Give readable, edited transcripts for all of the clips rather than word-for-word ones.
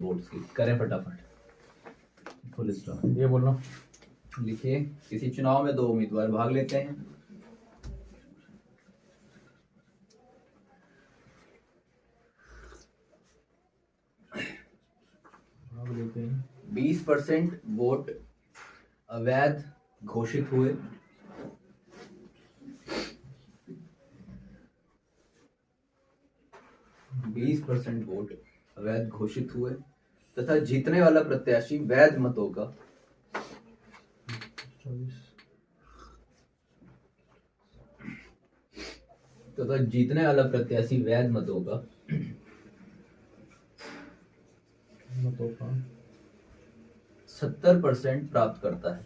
Votes की करें फटाफट फुल स्टॉप। ये बोलो। लिखिए, किसी चुनाव में दो उम्मीदवार भाग लेते हैं। भाग लेते हैं। 20% वोट अवैध घोषित हुए। बीस परसेंट वोट अवैध घोषित हुए तथा जीतने वाला प्रत्याशी वैध मतों का 24 तथा जीतने वाला प्रत्याशी वैध मतों का मतों का 70% प्राप्त करता है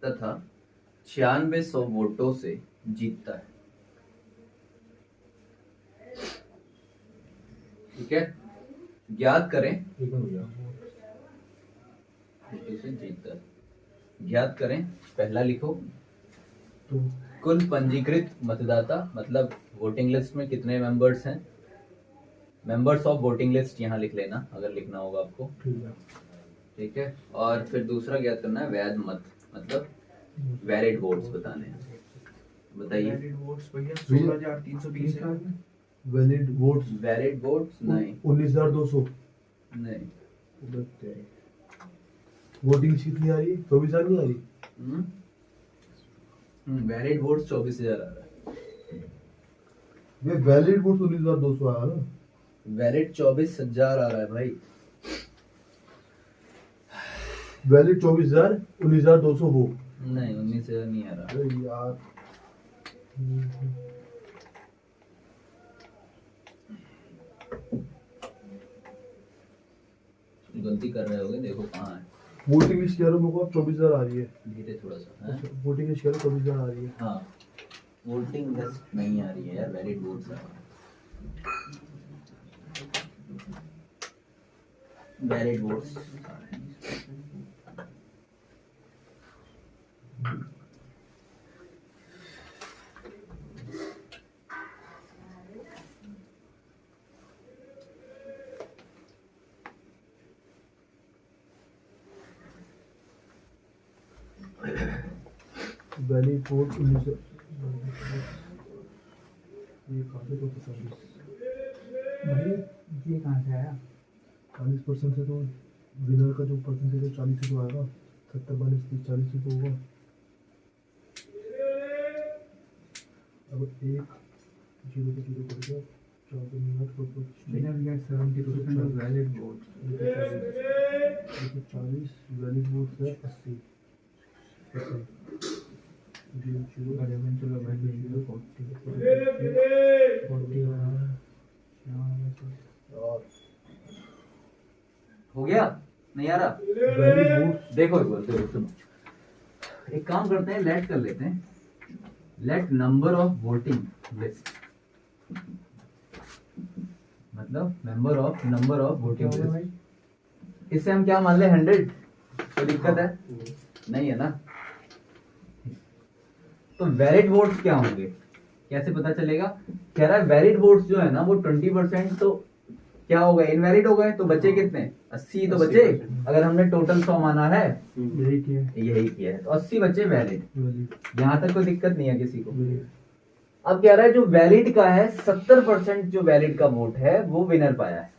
तथा 9600 वोटों से जीतता है। ठीक है, ज्ञात करें एक हो गया। वोटों से जीतता है। ज्ञात करें, पहला लिखो तो कुल पंजीकृत मतदाता, मतलब वोटिंग लिस्ट में कितने मेंबर्स हैं। मेंबर्स ऑफ वोटिंग लिस्ट यहाँ लिख लेना अगर लिखना होगा आपको। ठीक है। ठीक है, और फिर दूसरा ज्ञात करना है वैध मत, मतलब वैलिड वोट्स बताने हैं। बताइए। वैलिड वोट्स भैया 16,320 है। वैलिड वोट्स वैलिड वोट्स नहीं 19,200। नहीं। वोटिंग कितनी आ रही है? 24,000 नहीं आ रही? वैलिड वोट्स 24,000 आ रहा ये वैलिड वोट्स 19,200 आया ना? है। वैलिड 24,000 आ रहा है भाई। वैलिड 24,000 19,200 हो। नहीं 19,000 नहीं आ रहा। अरे यार गलती कर रहे होगे, देखो कहाँ है। वोटिंग लिस्ट कह रहा हूँ मेरे को 24,000 आ रही है। धीरे थोड़ा सा है। वोटिंग लिस्ट कह रहा हूँ 24,000 आ रही है। हाँ, वोटिंग लिस्ट नहीं आ रही है यार, वैलिड वोट्स आ रहा है। Valid votes valid vote 19,000। ये कहाँ से 240 भाई ये कहाँ से आया? 40% से तो विनर का जो परसेंटेज है 40 से तो आएगा। 70 42 30 40 से तो होगा। अब एक 0 को 0 कर दिया 4 को मिनट को Winner gets 70% of valid votes. 40 valid votes है 80%। But eventually valid is 40. 40 और हो गया, नहीं आ रहा। वैलिड वोट्स देखो एक बार, देखो सुनो, एक काम करते हैं, लेट कर लेते हैं। Let number of voting list, मतलब नंबर ऑफ वोटिंग लिस्ट। इससे हम क्या मान ले 100? कोई दिक्कत है? नहीं है ना। तो वैलिड वोट्स क्या होंगे, कैसे पता चलेगा? कह रहा है वैलिड वोट्स जो है ना वो 20% तो क्या हो गए, इनवैलिड हो गए। तो बचे कितने? 80 तो बचे। अगर हमने टोटल 100 माना है, यही किया यही किया है, तो 80 बचे वैलिड। वैलिड। यहाँ तक कोई दिक्कत नहीं है किसी को। अब कह रहा है जो वैलिड का है 70% जो वैलिड का वोट है वो विनर पाया है।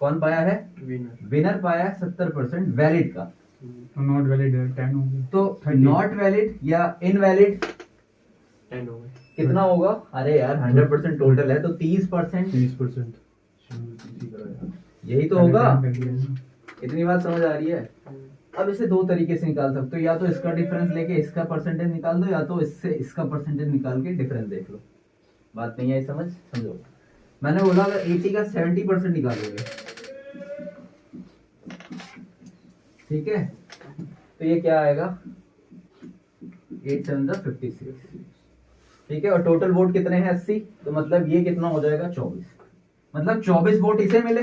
कौन पाया है? विनर पाया है 70% वैलिड का। तो नॉट वैलिड 10 होंगे। तो नॉट वैलिड या इनवैलिड 10 होंगे। कितना होगा? अरे यार 100% टोटल है तो 30%। 30%। यही तो होगा। इतनी बात समझ आ रही है? अब इसे दो तरीके से निकाल सकते हो, या तो इसका डिफरेंस लेके इसका परसेंटेज निकाल दो, या तो इससे इसका परसेंटेज निकाल के डिफरेंस देख लो। बात नहीं आई समझ? समझो, मैंने बोला अगर 80 का 70% निकालोगे, ठीक है, तो ये क्या आएगा? 8 7 56। ठीक है, और टोटल वोट कितने हैं? 80। तो मतलब ये कितना हो जाएगा? 24। मतलब 24 वोट इसे मिले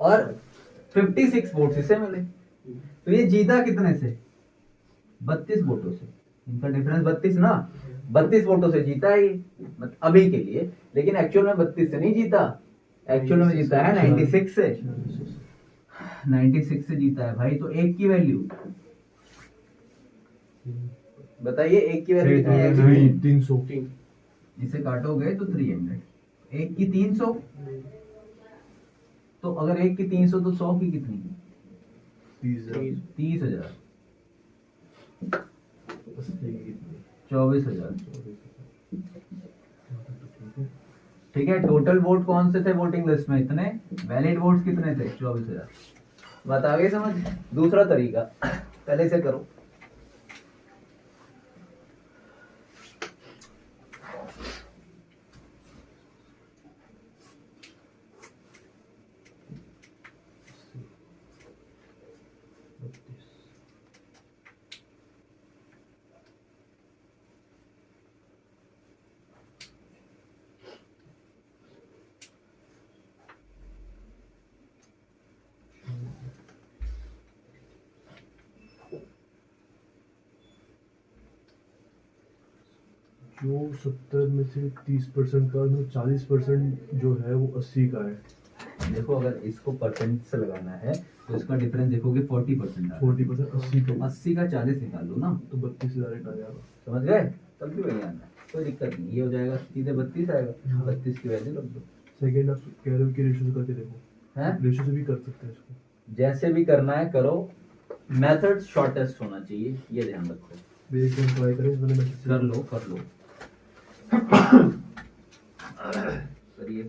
और 56 वोट इसे मिले। तो ये जीता कितने से? 32 वोटों से। इनका डिफरेंस 32 ना, 32 वोटों से जीता है ये, मतलब अभी के लिए। लेकिन एक्चुअल में 32 से नहीं जीता, एक्चुअल में जीता है 96 से, 96 से जीता है भाई। तो एक की वैल्यू बताइए, एक की वैल्यू कितनी नहीं। आएगी? 300। इसे काटोगे तो 300, एक की 300, तो अगर एक की 300 तो 100 की कितनी? 30,000, 24,000। ठीक है, टोटल वोट कौन से थे वोटिंग लिस्ट में? इतने। वैलिड वोट्स कितने थे? 24,000। बात आ गई समझ? दूसरा तरीका, पहले से करो। जो 70 में से 30% का, जो 40% जो है वो 80 का है। देखो, अगर इसको परसेंट से लगाना है तो इसका डिफरेंस देखोगे 40% आ रहा है। 40% 80 का, 80 का 40 निकाल दो ना, तो 32,000 आ जाएगा। समझ गए? तब भी वही आना है, कोई दिक्कत नहीं। ये हो जाएगा सीधे 32 आएगा, हाँ। 32 की वैल्यू रख दो। सेकंड आप कह रहे हो कि रेशो से करके देखो, हैं? रेशो से भी कर सकते हैं इसको। जैसे भी करना है करो, मेथड शॉर्टेस्ट होना चाहिए, ये ध्यान रखो। एक बार ट्राई करें, मैंने मैसेज कर लो, कर लो, करिए।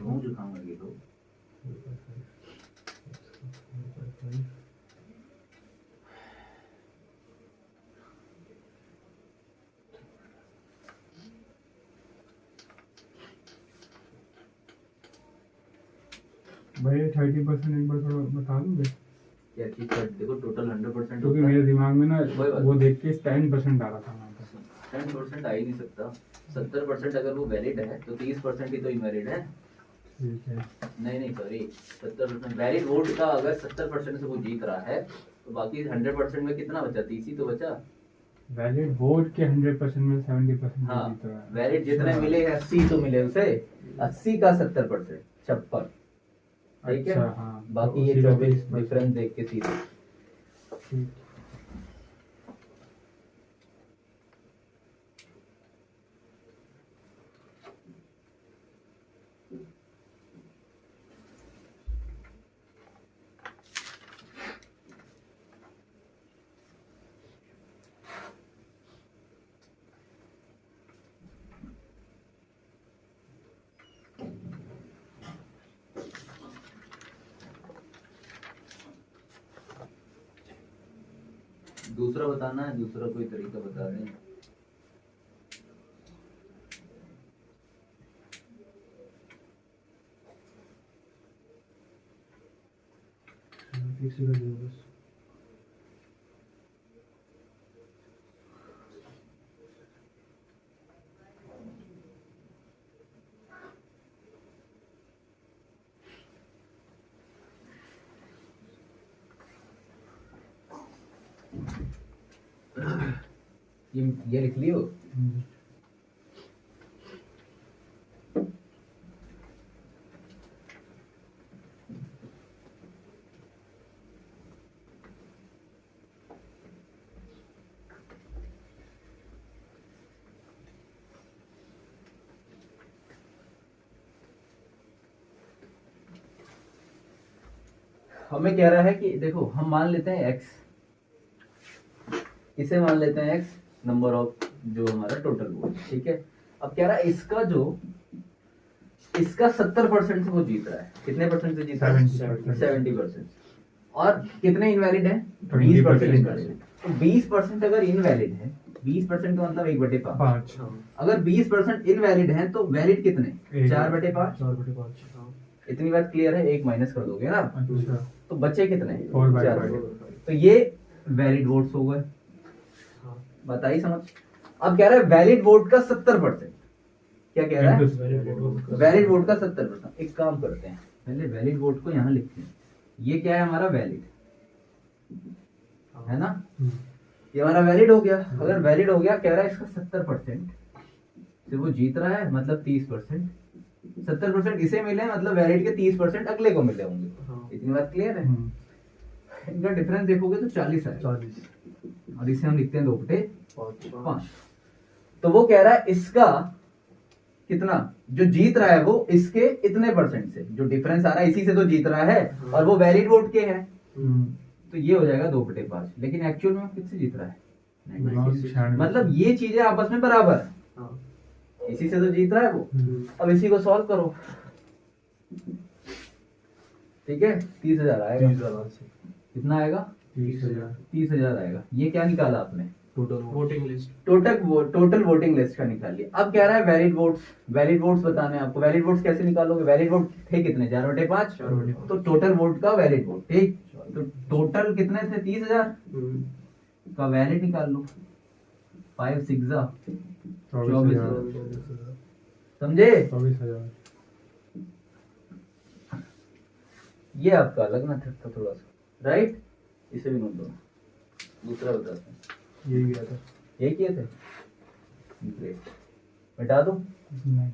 मुंह जुकाम लगे तो भाई 30% एक बार थोड़ा बता दोगे? क्या चीज कर? देखो टोटल 100% क्योंकि होता है। मेरे दिमाग में ना वही बात। वो देख के 10% आ रहा था वहाँ पर। 10% आ ही नहीं सकता। 70% अगर वो वैलिड है तो 30% ही तो इनवैलिड है। ठीक है। नहीं नहीं सॉरी, 70% वैलिड वोट का अगर 70% से वो जीत रहा है तो बाकी 100% में कितना बचा? 30 ही तो बचा। वैलिड वोट के 100% में 70% हाँ, जीत रहा है। वैलिड जितने मिले 80 तो मिले उसे, 80 का 70%, 56। ठीक है, अच्छा, हाँ। बाकी तो ये उसी का 24 30% डिफरेंस देख के सीधे। ठीक। दूसरा बताना है, दूसरा कोई तरीका बता दें। एक सेकंड दो बस। ये लिख लियो। हमें कह रहा है कि देखो, हम मान लेते हैं x, इसे मान लेते हैं x नंबर ऑफ जो हमारा टोटल वोट। ठीक है, अब कह रहा है इसका 70% से वो जीत रहा है। कितने परसेंट से जीत रहा है? 70%। और कितने इनवैलिड है? 20% इनवैलिड। तो 20% अगर इनवैलिड है, 20% का मतलब 1/5। 5। अगर 20% इनवैलिड है तो वैलिड कितने? 4/5। 4/5। इतनी बात क्लियर है? एक माइनस कर दोगे ना, अच्छा, तो बचे कितने? 4/5। तो ये वैलिड वोट्स हो गए। बताइए समझ। अब कह रहा है वैलिड वोट का 70%। क्या कह रहा है? वैलिड वोट का 70%। एक काम करते हैं, पहले वैलिड वोट को यहाँ लिखते हैं। ये क्या है हमारा? वैलिड है ना? ये हमारा वैलिड हो गया। अगर वैलिड हो गया, कह रहा है इसका 70% से वो जीत रहा है, मतलब 30%। 70% इसे मिले हैं, मतलब वैलिड के 30% अगले को मिले होंगे। हाँ। इतनी बात क्लियर है? हम्म, इनका डिफरेंस देखोगे तो 40 है, 40 और इसे हम लिखते हैं 2 बटे 5 5। तो वो कह रहा है इसका कितना, जो जीत रहा है वो इसके इतने परसेंट से, जो डिफरेंस आ रहा है इसी से तो जीत रहा है, और वो वैलिड वोट के है, तो ये हो जाएगा 2 बटे 5। लेकिन एक्चुअल में वो किससे जीत रहा है? 96। मतलब ये चीजें आपस में बराबर है, हाँ। इसी से तो जीत रहा है वो। अब इसी को सॉल्व करो, ठीक है, 30,000 आएगा। 30,000 से कितना आएगा? 30,000। 30,000 आएगा। ये क्या निकाला आपने? Total voting list. Total voting list का निकालिए। अब कह रहा है वैलिड वोट्स बताने हैं आपको। वैलिड वोट्स कैसे निकालोगे? वैलिड वोट थे कितने? 4 बटे 5। तो टोटल वोट का वैलिड वोट, ठीक। तो टोटल कितने थे? 30,000 का वैलिड निकाल लो। 5 6 24,000। समझे? 24,000। ये आपका अलग मेथड था थोड़ा सा, राइट? इसे भी नोट दो। दूसरा बताते हैं। यही गया था। ये किए थे, ग्रेट। मिटा दो। नहीं।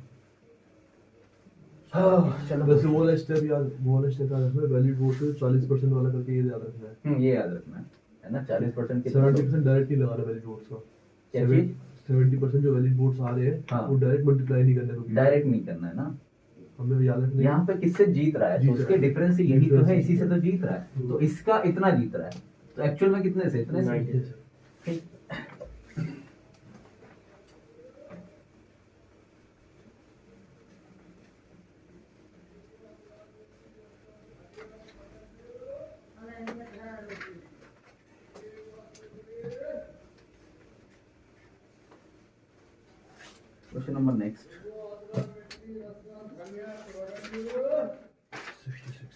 चलो वैसे वो वाला स्टेप याद, वो वाला स्टेप याद रखना है, वैलिड वोट से 40% वाला करके ये याद रखना है। ये याद रखना है ना। 40% कितना? 70% डायरेक्ट ही लगा रहा वैलिड वोट्स का। क्या चीज? 70% जो वैलिड वोट्स आ रहे हैं हाँ। वो डायरेक्ट मल्टीप्लाई नहीं करने को। डायरेक्ट नहीं करना है ना। हमें याद रखना है। यहाँ पे किससे जीत रहा है? तो जीत उसके रहा है। डिफरेंस से यही तो है, Difference इसी से है। तो जीत रहा है। तो इसका इतना जीत रहा है, तो एक्चुअल में कितने से? इतने से। 90 से। ठीक। Question number next. 66।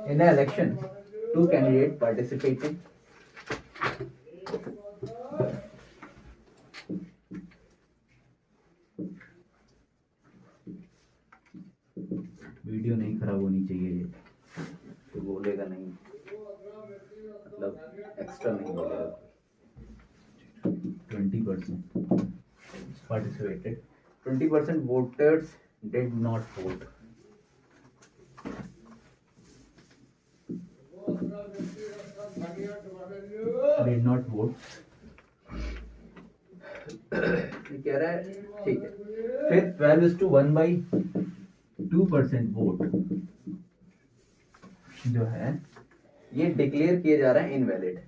In an election, two candidates participated. Video नहीं खराब होनी चाहिए, तो बोलेगा नहीं, मतलब एक्स्ट्रा नहीं बोलेगा। 20% participated. 20% voters did not vote. Did not vote. ये कह रहा है, ठीक है। फिर 12:1/2% वोट जो है ये डिक्लेयर किए जा रहे हैं invalid.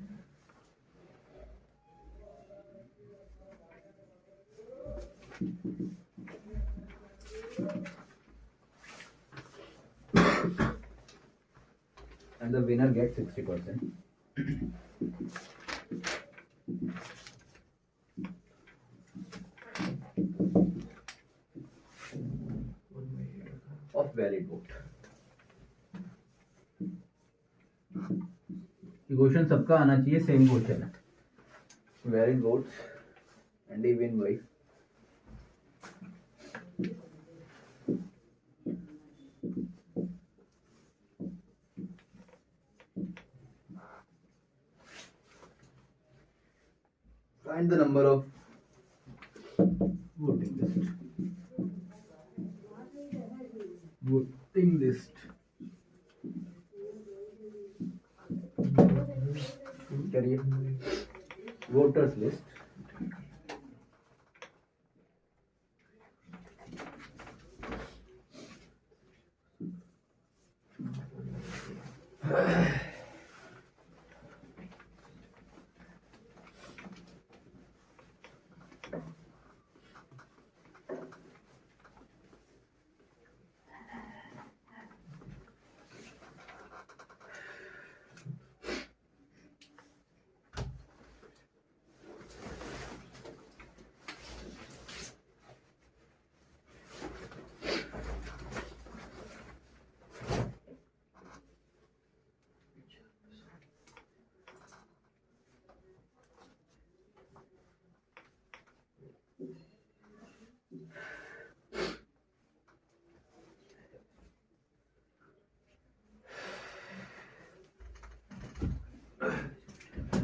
And the winner gets 60% of valid vote. Question सबका आना चाहिए, सेम क्वेश्चन है। Valid votes and win by find the number of voting list. Voting list. करिए वोटर्स लिस्ट।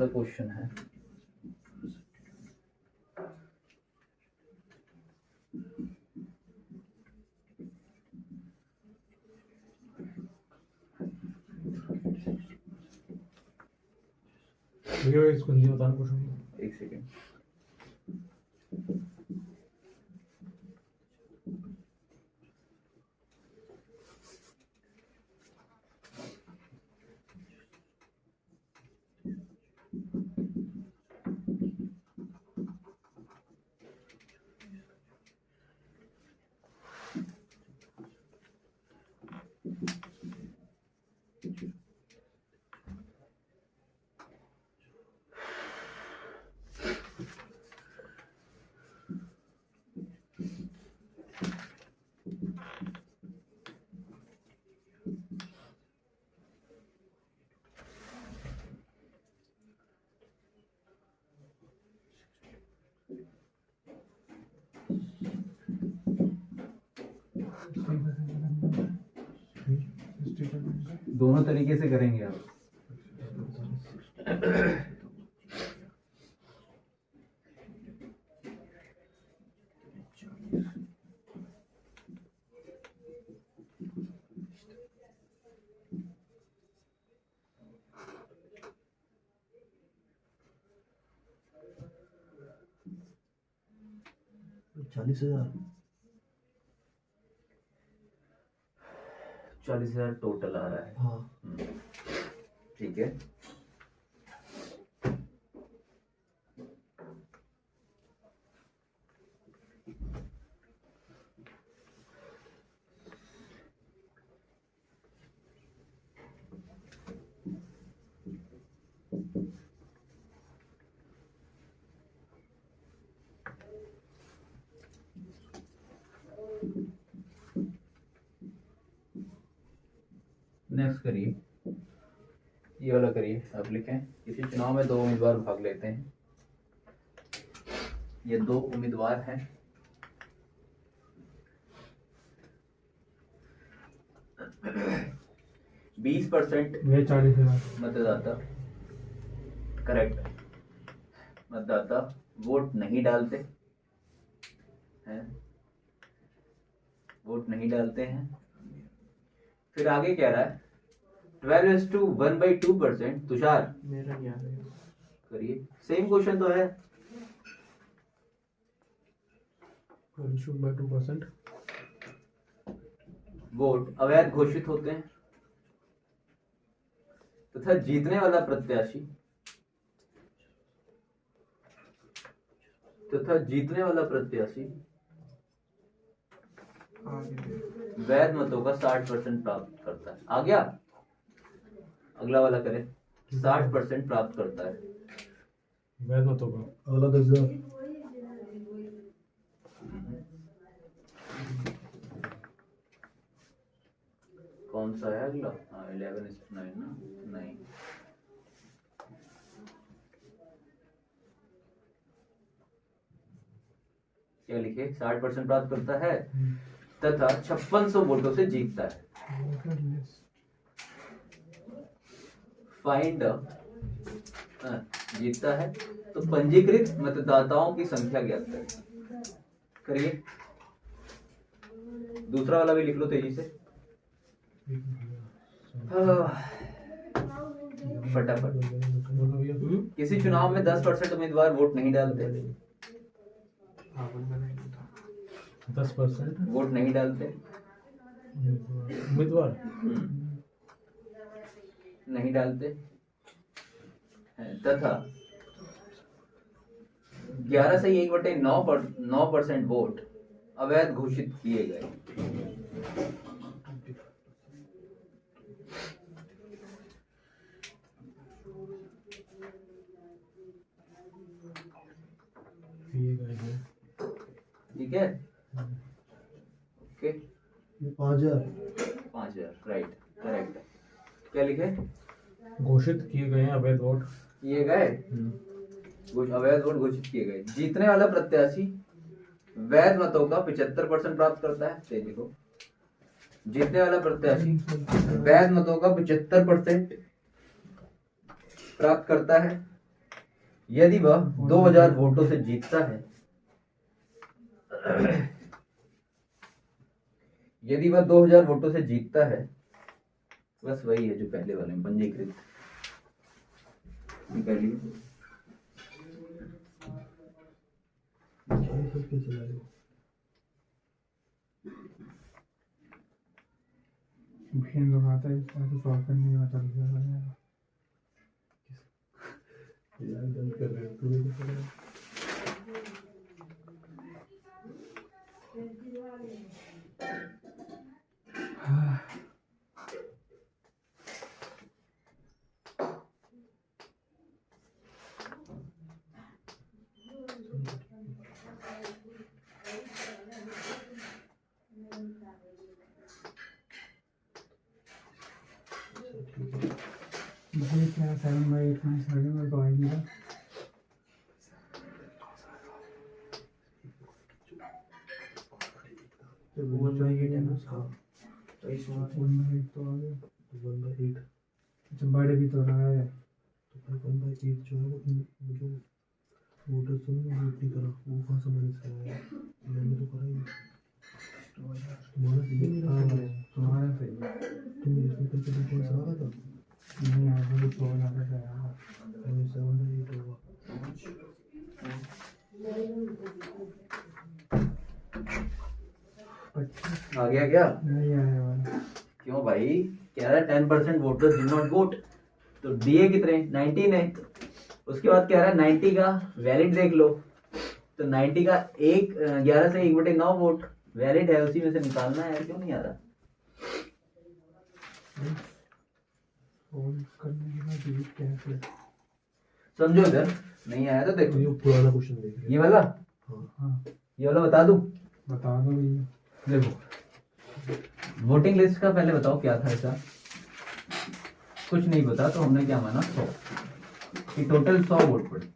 क्वेश्चन है भैया इसको हिंदी में बताना क्वेश्चन। एक सेकेंड। दोनों तरीके से करेंगे आप। चालीस हजार 40,000 टोटल आ रहा है। हाँ ठीक है। नेक्स्ट करिए, ये वाला करिए। आप लिखें किसी चुनाव में 2 उम्मीदवार भाग लेते हैं। ये 2 उम्मीदवार हैं। बीस % ये 40,000। मतदाता, करेक्ट, मतदाता वोट नहीं डालते हैं, वोट नहीं डालते हैं। फिर आगे कह रहा है 12:1/2%। तुषार मेरा नहीं आ रहा। करिए, सेम क्वेश्चन तो है। 2% वोट अवैध घोषित होते हैं तथा जीतने वाला प्रत्याशी वैध मतों का 60% प्राप्त करता है। आ गया, अगला वाला करें। 60% प्राप्त करता है। वैध मत होगा। अगला 10,000। कौन सा है अगला? हाँ 11:9 ना, नहीं। क्या लिखे? 60% प्राप्त करता है तथा 5600 वोटों से जीतता है। फाइंड जीतता है तो पंजीकृत मतदाताओं की संख्या ज्ञात करें। करिए, दूसरा वाला भी लिख लो तेजी से। फटाफट। किसी चुनाव में 10% उम्मीदवार वोट नहीं डालते। 10% वोट नहीं डालते, उम्मीदवार नहीं डालते तथा 11 से 1/9% वोट अवैध घोषित किए गए। ठीक है, ओके। 5,000 right, correct. क्या लिखे? घोषित किए गए हैं अवैध वोट। किए गए, अवैध वोट घोषित किए गए। जीतने वाला प्रत्याशी वैध मतों का 75% प्राप्त करता है। ते देखो, जीतने वाला प्रत्याशी वैध मतों का 75% प्राप्त करता है यदि वह 2000 वोटों से जीतता है। यदि वह 2000 वोटों से जीतता है, बस वही है जो पहले वाले में पंजीकृत। निकालिए। 40 पर कैसे लाए हो? मशीन लगाता है इसका तो सॉल्व करने का चल जाएगा। यार गलत कर रहे हो, तुम्हें क्या पता है? भाई क्या 7/8 में सर्वे में तो आएगी ना। तो 1/8 है ना? हाँ, तो इसमें 1/8 तो आ गया। 1/8 अच्छा बड़े भी तो रहा है। तो भाई 1/8 जो है वो जो वोटर से वोट नहीं करा, वो कहाँ से मैंने से आया? मैंने तो करा ही। तुम्हारा सही है, मेरा सही है। तुम्हारा सही है। तुम इसमें करके तो कौन सा लगा था? नहीं आगे तो हो जाता है यार। 7/8 होगा। आ गया क्या? नहीं आया वाला। क्यों भाई? कह रहा है 10% वोटर्स डिड नॉट वोट, तो दिए कितने? 19 है। उसके बाद कह रहा है 90 का वैलिड देख लो, तो 90 का 11 से 1/9 वोट वैलिड है, उसी में से निकालना है। क्यों नहीं आ रहा? सॉल्व करने के बाद डिलीट कैसे? समझो इधर, नहीं आया तो देखो। ये पुराना क्वेश्चन देख ये रहे वाला, हाँ। हाँ ये वाला बता दूं? बता दो भैया। देखो वोटिंग लिस्ट का पहले बताओ क्या था ऐसा। कुछ नहीं पता तो हमने क्या माना 100 कि टोटल 100 वोट पड़े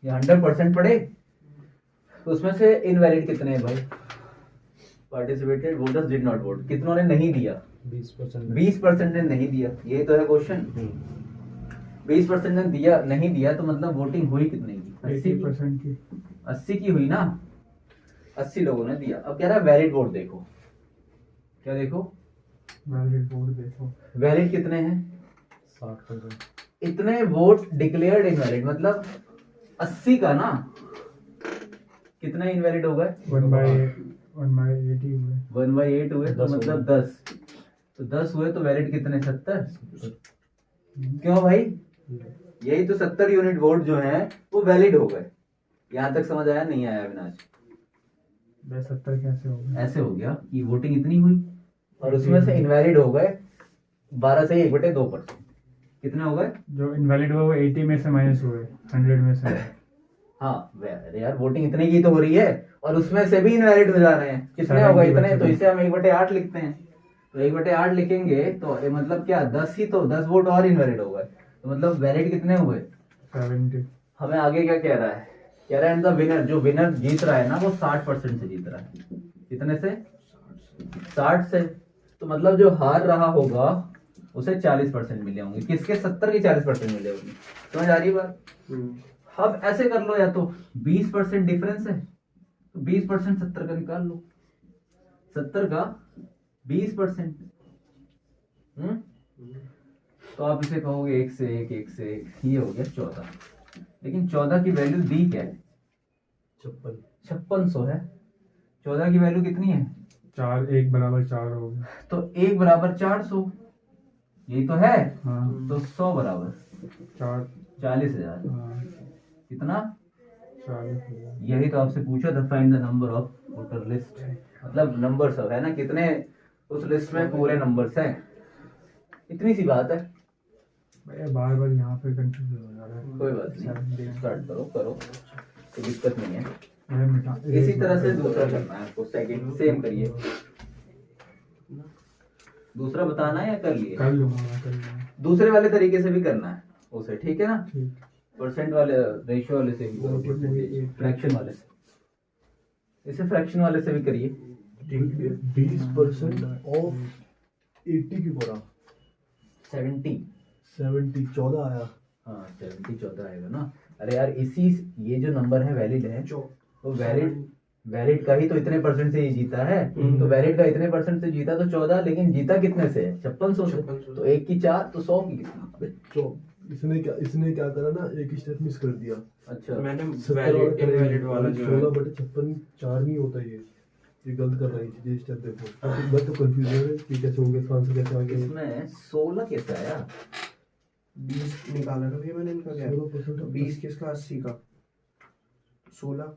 या 100% पड़े, तो उसमें से इनवैलिड कितने हैं भाई? Participated voters did not vote, कितनों ने नहीं दिया? 20%। 20% ने नहीं दिया। ये तो है क्वेश्चन। 20% ने दिया नहीं दिया, तो मतलब वोटिंग हुई कितने की? 80% की। 80 की हुई ना। 80 लोगों ने दिया। अब कह रहा है वैलिड वोट देखो। क्या देखो? वैलिड वोट देखो। वैलिड कितने हैं? 60%। इतने वोट डिक्लेयर्ड इनवैलिड, मतलब 80 का ना कितने इनवैलिड हो गए? 1/8 ही हुए। 1/8 हुए, तो 10 हो मतलब गए। 10। तो 10 हुए तो वैलिड कितने? 70। क्यों भाई? यही तो 70 यूनिट वोट जो हैं वो वैलिड हो गए। यहाँ तक समझ आया? नहीं आया अविनाश? 70 कैसे हो गया? ऐसे हो गया कि वोटिंग इतनी हुई और उसमें से इनवैलिड हो गए 12 से 1/2%। कितने हो गए? जो इनवैलिड हुआ वो 80 में से माइनस हुए 100 में से। हाँ अरे यार, वोटिंग इतने की तो हो रही है और उसमें से भी इनवैलिड हो जा रहे हैं। कितने हो गए? 70 इतने। तो बचे। इसे हम 1/8 लिखते हैं। तो 1/8 लिखेंगे तो ये मतलब क्या 10 ही तो 10 वोट और इनवैलिड हो गए, तो मतलब वैलिड कितने हुए? 70। हमें आगे क्या कह रहा है? कह रहा है द विनर, जो विनर जीत रहा है ना वो 60% से जीत रहा है। कितने से? 60 से। तो मतलब जो हार रहा होगा उसे 40% मिले होंगे। किसके? 70 के 40% मिले होंगे। समझ आ रही है बात? अब ऐसे कर लो, या तो 20% डिफरेंस है तो 20% 70 का निकाल लो। 70 का 20%। तो आप इसे कहोगे 1 से 1, 1 से 1, ये हो गया 14। लेकिन 14 की वैल्यू दी क्या है? 5600 है। 14 की वैल्यू कितनी है? 4 1 बराबर 4 हो गया। तो 1 बराबर 400, यही तो है। हाँ तो 100 बराबर 4। 40,000। हाँ कितना? 40,000। यही तो आपसे पूछा था, find the number of voter list, मतलब नंबर सब है ना, कितने उस लिस्ट में पूरे नंबर्स हैं। इतनी सी बात है। भैया बार बार यहाँ पे कंफ्यूज हो जा रहा है। कोई बात नहीं, स्टार्ट करो करो, कोई दिक्कत नहीं है। ये मिटा इसी तरह से दूसरा करना है आपको। सेकंड सेम करिए। दूसरा बताना है या कर लिए? कर लूंगा मैं, कर लूंगा। दूसरे वाले तरीके से भी करना है उसे, ठीक है ना? ठीक। परसेंट वाले, रेशियो वाले से भी करो, फ्रैक्शन वाले से। इसे फ्रैक्शन वाले से भी करिए। 20% ऑफ 80 की बोला 70। 70 14 आया। हाँ 70 14 आएगा ना। अरे यार इसी, ये जो नंबर है वैलिड है, तो वैलिड का ही तो इतने परसेंट से ये जीता है। तो वैलिड का इतने परसेंट से जीता तो 14, लेकिन जीता कितने से है? 5600 से। तो 1 की 4 तो 100 की कितनी? इसने क्या करा ना, एक स्टेप मिस कर दिया। अच्छा मैंने 70 वाला करा, इनवैलिड वाला जो है 16/56 4 नहीं होता ये गलत कर रहा है। ये स्टेप देखो, मैं तो कंफ्यूज है कि कैसे हो गया, इसका आंसर कैसे आ गया। इसमें 16 कैसे आया? 20 निकाला ना भैया मैंने इनका क्या 16% 20 किसका 80 का 16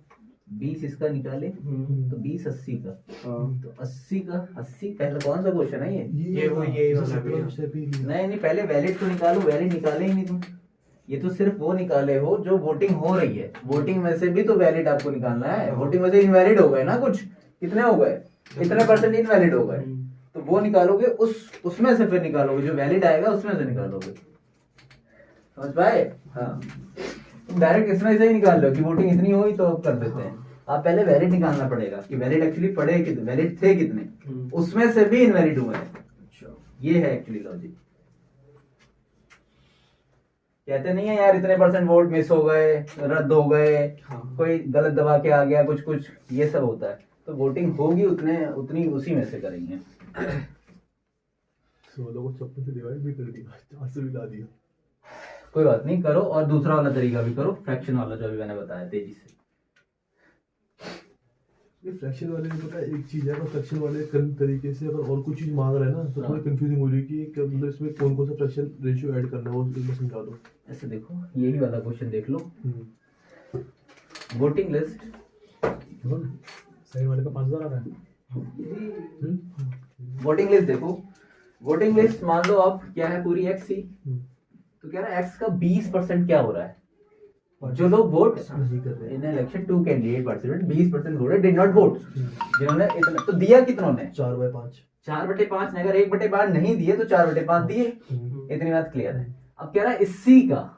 20 इसका निकाले तो 20 80 का, हाँ तो 80 का 80 पहले कौन सा क्वेश्चन है ये? ये वो यही वाला भी है। स्टेप ही लिया। नहीं नहीं, पहले वैलिड तो निकालो, वैलिड निकाले ही नहीं तुम। ये तो सिर्फ वो निकाले हो जो वोटिंग हो रही है, वोटिंग में से भी तो वैलिड आपको निकालना है। वोटिंग में से इनवैलिड हो गए ना कुछ, कितने हो गए, इतने परसेंट इनवैलिड हो गए, तो वो निकालोगे, उसमें से फिर निकालोगे, जो वैलिड आएगा उसमें से निकालोगे। समझ पाए? हाँ, तुम डायरेक्ट इसमें से ही निकाल लो कि वोटिंग इतनी हुई तो कर देते हैं। आप पहले वैलिड निकालना पड़ेगा कि वैलिड एक्चुअली पड़े कितने, वैलिड थे कितने, उसमें से भी इनवैलिड हुए हैं। अच्छा ये है एक्चुअली लॉजिक। कहते नहीं है यार इतने परसेंट वोट मिस हो गए, रद्द हो गए, हाँ कोई गलत दबा के आ गया, कुछ कुछ ये सब होता है। तो वोटिंग होगी उतनी उसी में से करेंगे। 16 को 56 से डिवाइड भी कर दिया, 4 से मिला दिया। कोई बात नहीं, करो। और दूसरा वाला तरीका भी करो, फ्रैक्शन वाला जो अभी मैंने बताया, तेजी से। ये फ्रैक्शन वाले में पता है एक चीज है, फ्रैक्शन वाले तरीके से अगर और कुछ चीज मांग रहा है ना तो थोड़ी कंफ्यूजिंग हो रही है कि मतलब इसमें कौन कौन सा फ्रैक्शन रेशियो ऐड करना है, वो एक बार समझा दो। ऐसे देखो, यही वाला क्वेश्चन देख लो, वोटिंग लिस्ट। सही वाले का 5000 आ रहा है। वोटिंग लिस्ट देखो, वोटिंग लिस्ट मान लो आप क्या है, पूरी एक्स ही, तो क्या है एक्स का 20% क्या हो रहा है, जो लोग वोट नहीं कर रहे in election 2 candidate participate 20% voted did not vote, जिन्होंने इतना तो दिया कितनों ने 4/5। 4/5 ने, अगर 1/5 नहीं दिए तो 4/5 दिए। इतनी बात क्लियर है। अब कह रहा है इसी का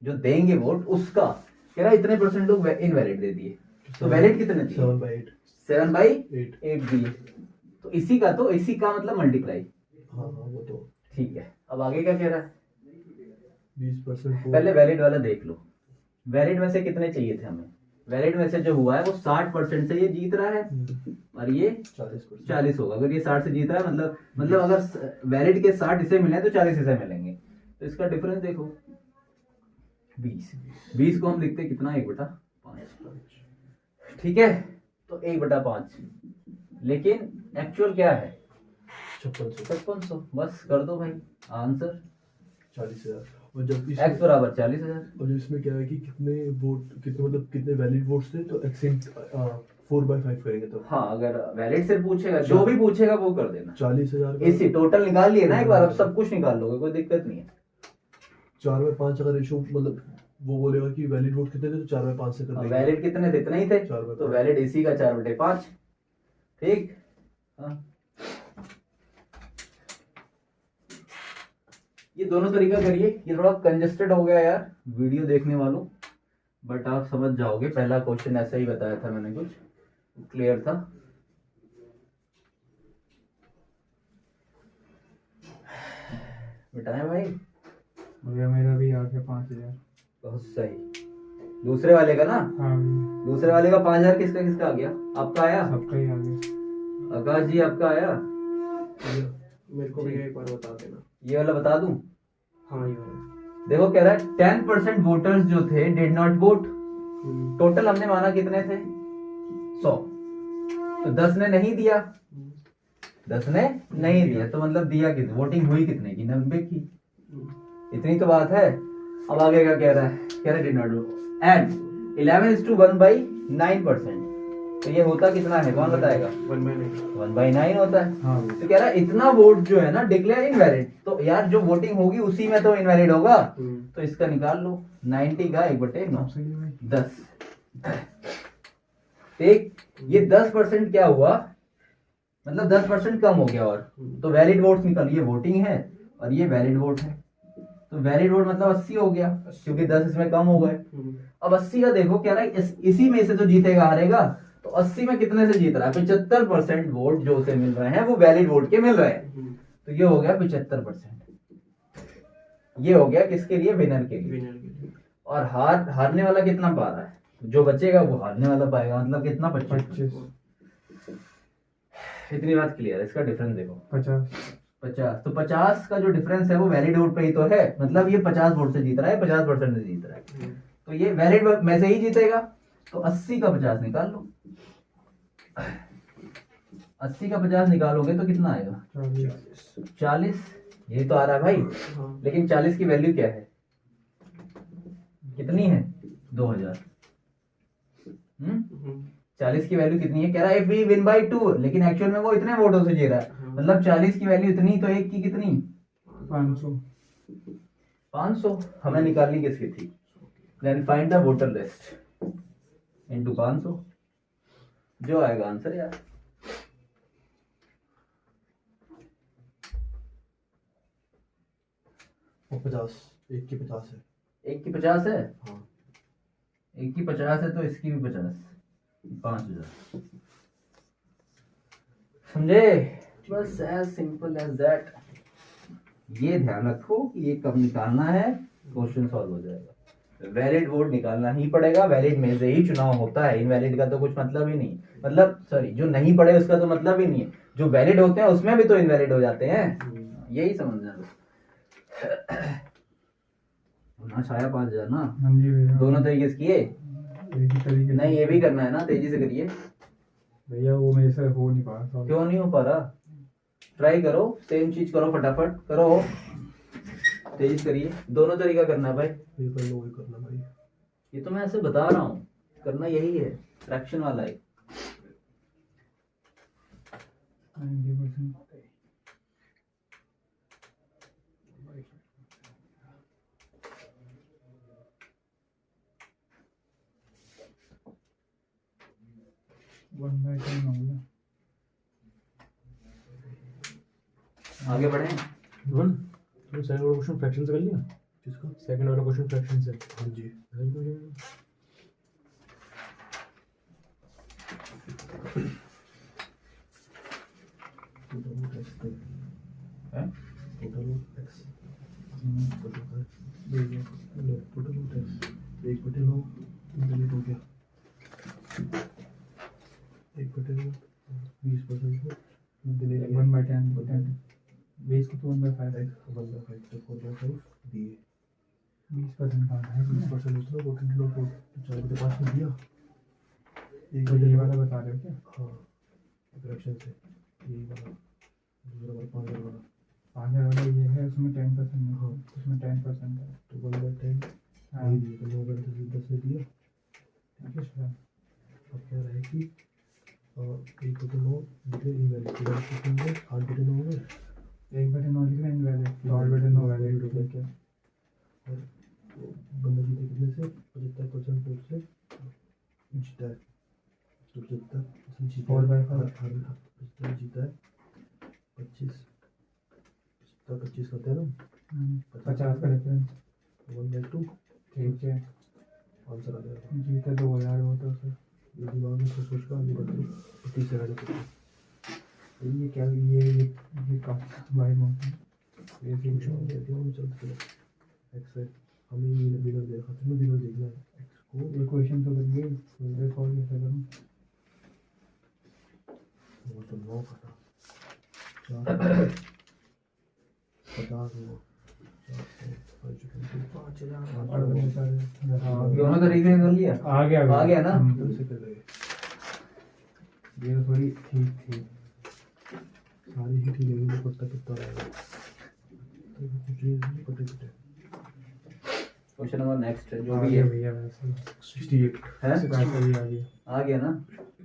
जो देंगे वोट उसका कह रहा है इतने परसेंट लोग इनवैलिड दे दिए, तो वैलिड कितने दिए? 7/8। 7/8 दिए, तो इसी का, तो इसी का मतलब मल्टीप्लाई। हाँ वो तो ठीक है, अब आगे क्या कह रहा है? 20% पहले वैलिड वाला देख लो, वैलिड में से कितने चाहिए थे हमें? वैलिड में से जो हुआ है वो 60% से ये जीत रहा है, और ये 40%। 40 होगा। अगर ये 60 से जीत रहा है मतलब अगर वैलिड के 60 इसे मिले तो 40 इसे मिलेंगे, तो इसका डिफरेंस देखो 20 को हम लिखते हैं कितना, 1/5। ठीक है, तो 1/5, लेकिन एक्चुअल क्या है 5600। बस कर दो भाई आंसर, 40,000। और जब इस x बराबर 40,000। और इसमें क्या है कि कितने वोट, कितने मतलब कितने वैलिड वोट्स थे, तो एक्सेंट 4/5 करेंगे तो हाँ, अगर वैलिड से पूछेगा, जो भी पूछेगा वो कर देना। 40,000 इसी टोटल निकाल लिए ना एक बार, अब सब कुछ निकाल लोगे, कोई दिक्कत नहीं है। 4/5 अगर रेशो, मतलब वो बोलेगा कि वैलिड वोट कितने थे तो 4/5 से कर देंगे। वैलिड कितने थे? इतने ही थे, 4/5। तो वैलिड इसी का 4/5। ठीक, हाँ। ये दोनों तरीका करिए। ये थोड़ा कंजेस्टेड हो गया यार वीडियो देखने वालों, बट आप समझ जाओगे। पहला क्वेश्चन ऐसा ही बताया था मैंने, कुछ क्लियर था। बताएं भाई? भैया मेरा भी आ गया 5000। बहुत सही। दूसरे वाले का ना? हाँ भैया दूसरे वाले का 5000 किसका किसका आ गया? आपका आया? सबका ही आ गया। आकाश जी आपका आया? मेरे को भी एक बार बता देना। ये वाला बता दूं? हाँ ये वाला। देखो कह रहा है 10% वोटर्स जो थे डिड नॉट वोट। टोटल हमने माना कितने थे? 100। तो 10 ने नहीं दिया, 10 ने नहीं दिया, तो मतलब दिया कितने, वोटिंग हुई कितने की? 90 की। इतनी तो बात है। अब आगे क्या कह रहा है? कह रहा है डिड नॉट वोट एंड 11:1/9%। तो ये होता कितना है, कौन बताएगा? 1/9 होता है। हाँ तो कह रहा है इतना वोट जो है ना डिक्लेयर इनवैलिड, तो यार जो वोटिंग होगी उसी में तो इनवैलिड होगा, तो इसका निकाल लो 90 का 1/9 सही है भाई। 10। ठीक, ये 10% क्या हुआ, मतलब 10% कम हो गया, और तो वैलिड वोट्स निकल, ये वोटिंग है और ये वैलिड वोट है, तो वैलिड वोट मतलब 80 हो गया, क्योंकि 10 इसमें कम हो गए। अब 80 का देखो क्या रहा है, इसी में से तो जीतेगा हारेगा, तो 80 में कितने से जीत रहा है? 75% वोट जो उसे मिल रहे हैं वो वैलिड वोट के मिल रहे हैं, तो ये हो गया 75%। ये हो गया किसके लिए? विनर के लिए। और हारने वाला कितना पा रहा है? जो बचेगा वो हारने वाला पाएगा, मतलब कितना? 25। इतनी बात क्लियर है। इसका डिफरेंस देखो, 50। 50, तो 50 का जो डिफरेंस है वो वैलिड वोट पे ही तो है, मतलब ये 50 वोट से जीत रहा है, 50% से जीत रहा है, तो ये वैलिड में से ही जीतेगा। तो 80 का 50 निकाल लो, 80 का 50 निकालोगे तो कितना आएगा? 40। ये तो आ रहा है भाई, हाँ लेकिन 40 की वैल्यू क्या है, कितनी है? 2000। 40 की वैल्यू कितनी है? कह रहा है इफ वी विन बाय 2, लेकिन एक्चुअल में वो इतने वोटों से जीत रहा है, हाँ। मतलब 40 की वैल्यू इतनी, तो एक की कितनी? 500। 500 हमें निकालनी किसकी थी? Then find the voter list into 500, जो आएगा आंसर यार। वो 50, एक की 50 है। एक की 50 है, हाँ एक की 50 है, तो इसकी भी 50, 5000। समझे? बस एज सिंपल एज दैट। ये ध्यान रखो कि ये कब निकालना है, क्वेश्चन सॉल्व हो जाएगा। वैलिड वोट निकालना ही पड़ेगा, वैलिड में से ही चुनाव होता है, इनवैलिड का तो कुछ मतलब ही नहीं, मतलब सॉरी जो नहीं पड़े उसका तो मतलब ही नहीं है, जो वैलिड होते हैं उसमें भी तो इनवैलिड हो जाते हैं, यही समझना है। ना छाया 5000 ना, हाँ जी भैया, दोनों तरीके से किए, एक ही तरीके से। नहीं ये भी करना है ना, तेजी से करिए। भैया वो मेरे से हो नहीं पा रहा सॉल्व। क्यों नहीं हो पा रहा? ट्राई करो, सेम चीज करो, फटाफट करो, तेजी से करिए, दोनों तरीका करना है भाई। ये कर लो, वही करना भाई। ये तो मैं ऐसे बता रहा हूँ, करना यही है, फ्रैक्शन वाला है। 90%। वन बाई 10 हो गया। आगे बढ़े। वन तुमने सेकंड वाला क्वेश्चन फ्रैक्शन से कर लिया? किसका? सेकंड वाला क्वेश्चन फ्रैक्शन से। हाँ जी। Very good. हैं? टोटल एक्स देखिए टोटल एक्स 1/9 डिलीट हो गया। 1/9 20% डिलीट 1 बाई 10 बेस को तो 1 बाई 5 एक्स 1/5 तो 4/5 दिए। 20% का है। 20% उतना टोटल डिलीट हो 4/5 में दिया। एक तो ये वाला बता रहे हो क्या? हाँ फ्रैक्शन से यही वाला दूसरा वाला 5 वाला 5000 वाला ये है, उसमें 10% नहीं, हाँ। उसमें 10% है। तो 1/10 हाँ वही दिया, तो 9/10 ने दिया। ठीक है सर। अब क्या रहे कि 1/9 निकले इनवैलिड, कितने 8/9 में 1/9 लिख रहे हैं इनवैलिड, 8/9 वैलिड हो गया क्या? और वो बंदा जीते कितने से 75% वोट से जीता है। तो 75% जीता 4/5 हर जीता है 25 25 करते हैं ना 50 का डिफरेंस। 1/2 ठीक है, आंसर आ जाएगा। जीता 2000 वो तो सर। ये दिमाग में सोच का आगे बढ़ते 30 से आगे ये क्या, ये काफी भाई मौसम ये कुछ नहीं है, दिमाग में चलते एक्स है, हमें ये विनर देखा, तुम्हें विनर देखना है एक्स को। इक्वेशन तो बन गई, फिर सॉल्व कैसे करूं? वो तो 9 कटा 4 50 हुआ हाँ, दोनों तरीके से कर लिया, आ गया आ गया ना? कैसे कर रहे ये तो थोड़ी ठीक थी। सारी ही ठीक है, मुझे पता कितना रहेगा तो कुछ नहीं पता कितना क्वेश्चन नंबर नेक्स्ट है, जो आ भी गया है, भैया वैसे 68 है? वैसे ही आ गया। आ गया ना?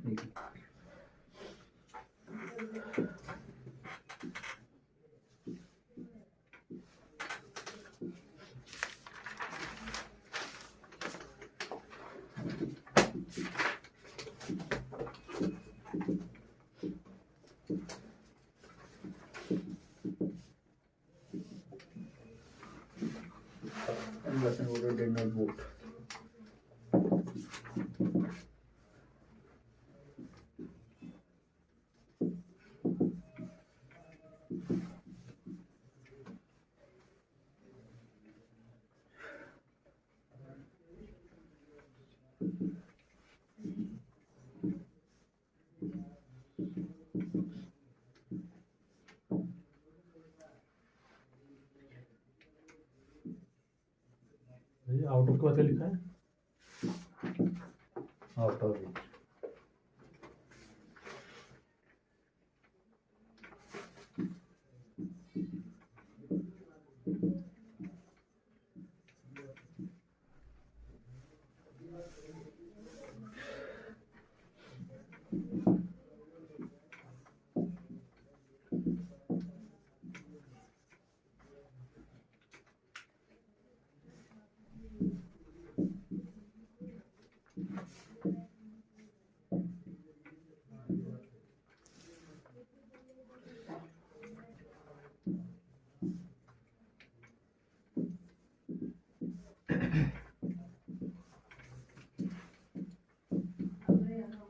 ठीक है। Person voted did not vote. उसके बाद क्या लिखा है? Out of reach.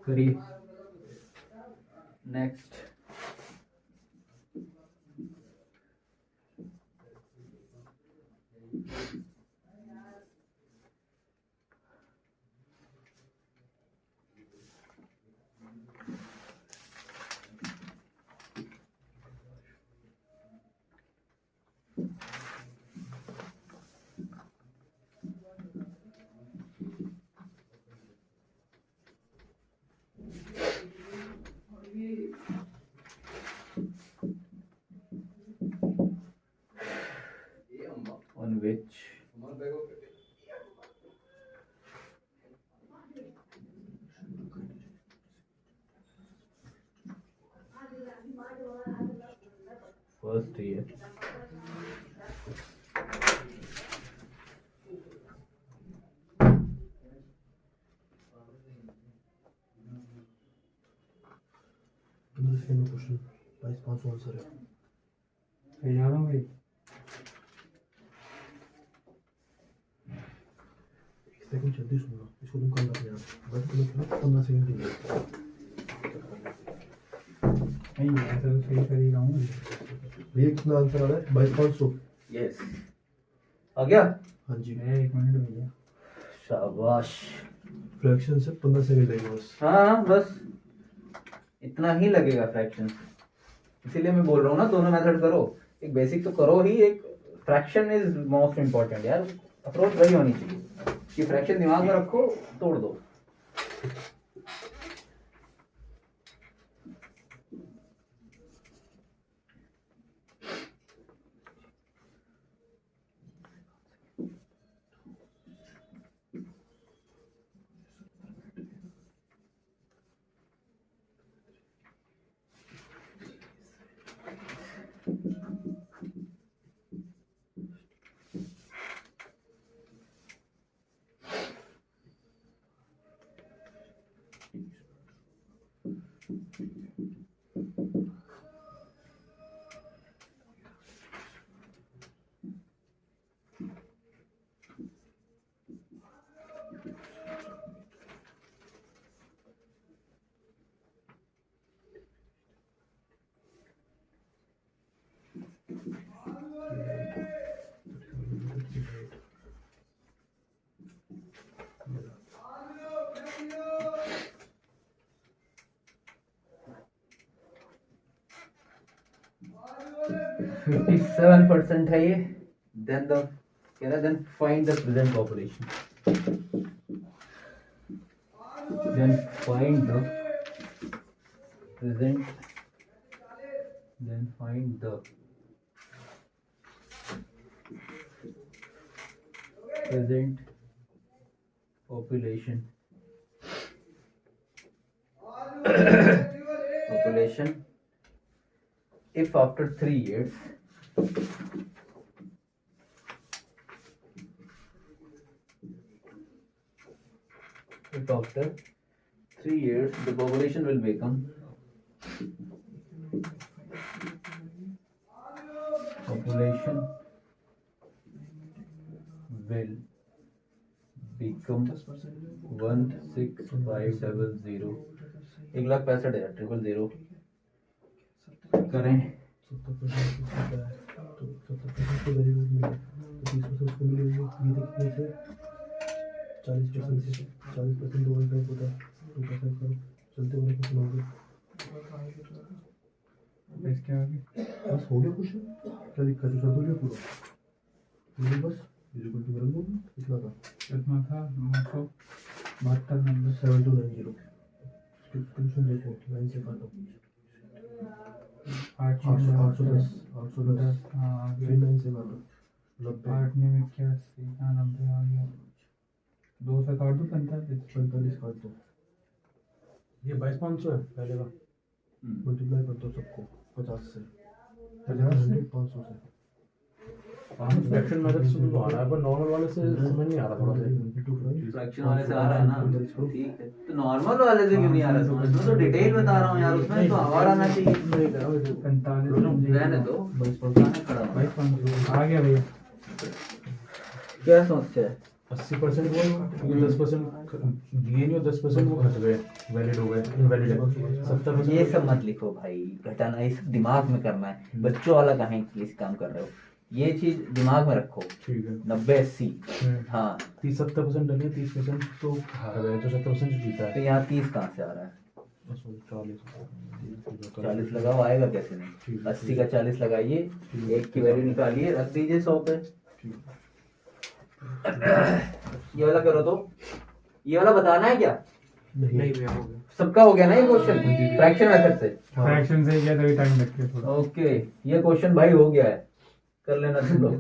करिए next. on which first year question 22,500 answer है। तैयार हो भाई? सेकंड जल्दी सुनना, इसको तुम कर लो यार। बस तुम्हें क्या 15 सेकंड के लिए। नहीं ऐसा तो सही कर ही रहा हूँ। भैया कितना आंसर आ रहा है? 22,500। यस आ गया। हाँ जी। 1 मिनट भैया। शाबाश। फ्रैक्शन से 15 सेकंड लगेगा बस। हाँ बस इतना ही लगेगा फ्रैक्शन, इसीलिए मैं बोल रहा हूँ ना दोनों मेथड करो। एक बेसिक तो करो ही, एक फ्रैक्शन इज मोस्ट इम्पोर्टेंट यार। अप्रोच वही होनी चाहिए कि फ्रैक्शन दिमाग में रखो, तोड़ दो। %57 है ये। देन द कह रहा then find the present population. Then find the present then find the present population if after 3 years the population will become population will become 16500 1,65,000 करें 70% को वेरिएबल मिला तो 30% उसको मिलेंगे। ये देखने से 40% से 40% 2.5 होता है। 2.5 करो, चलते हुए कुछ होंगे। बस क्या आगे? बस हो गया कुछ? क्या दिक्कत है? कर दोगे पूरा? मुझे बस इज इक्वल टू रंगो कितना था कितना था 972 नंबर 7290 कंक्लूजन देखो 9 से काटो 810 हाँ आ फिर गया 9 से काटो 90 8 में 81 हाँ 90 आ गया 2 से काट दो 45 45 काट दो ये 22,500 है पहले का मल्टीप्लाई कर दो सबको 50 से 50 से? 500 से फ्रैक्शन मेथड से तो आ रहा है पर नॉर्मल वाले से समझ नहीं आ रहा थोड़ा सा फ्रैक्शन वाले से आ रहा है ना, ठीक है। तो नॉर्मल वाले से क्यों नहीं आ रहा समझ? मैं तो डिटेल बता रहा हूँ यार, उसमें तो आवाज आना चाहिए। 45 रहने दो, खड़ा हो। 22,500 आ गया भैया क्या समस्या है? 80% वो क्योंकि 10% दिए नहीं और 10% वो घट गए वैलिड हो गए इनवैलिड है 70% ये सब मत लिखो भाई, घटाना ये सब दिमाग में करना है। बच्चों वाला कहीं इंग्लिश काम कर रहे हो, ये चीज दिमाग में रखो। ठीक है 90-80 हाँ, 30-70% डले 30% तो हार गए तो 70% जीता तो है यहाँ 30 कहाँ से आ रहा है? 40 लगाओ, आएगा कैसे नहीं? 80 का 40 लगाइए, एक की वैल्यू निकालिए, रख दीजिए 100 पे। ये वाला करो तो, ये वाला बताना है क्या? नहीं भैया हो गया। सबका हो गया ना ये क्वेश्चन फ्रैक्शन मेथड से? फ्रैक्शन से किया तभी टाइम लगता है थोड़ा ओके, ये क्वेश्चन भाई हो गया है, कर लेना तुम लोग।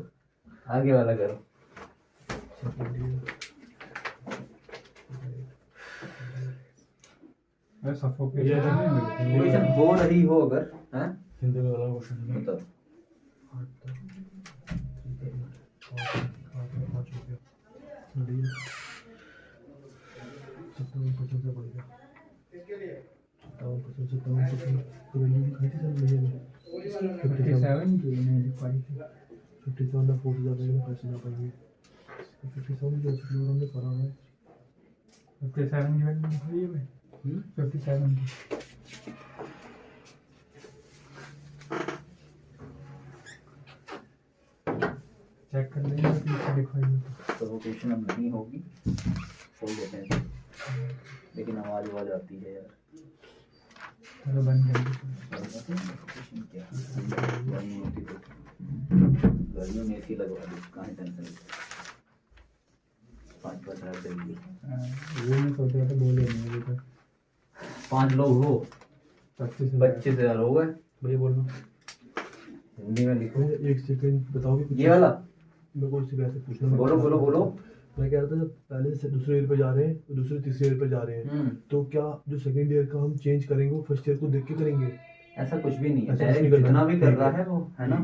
आगे वाला करो। अरे सफोकेशन क्वेश्चन हो रही हो अगर, हैं हिंदी में वाला क्वेश्चन बताओ। चेक कर लेंगे तो क्वेश्चन अब नहीं होगी, छोड़ देते हैं, लेकिन आवाज आती है यार। चलो बंद कर दो क्या गर्मी होती तो गर्मियों में एसी लगवा दी, कहाँ टेंशन। 5 हजार चाहिए, वो मैं सोच रहा था बोले नहीं अभी तक 5 लोग हो, 25,000 हो गए। भैया बोलना हिंदी में लिखो। एक सेकंड बताओगे कुछ? ये वाला मेरे को इससे वैसे पूछना बोलो बोलो बोलो। मैं कह रहा था जब पहले से दूसरे ईयर पे जा रहे हैं और दूसरे तीसरे ईयर पे जा रहे हैं तो क्या जो सेकंड ईयर का हम चेंज करेंगे वो फर्स्ट ईयर को देख के करेंगे? ऐसा कुछ भी नहीं है, ऐसा कुछ नहीं डायरेक्ट करना जितना है। भी कर ठीक रहा है। है वो, है ना।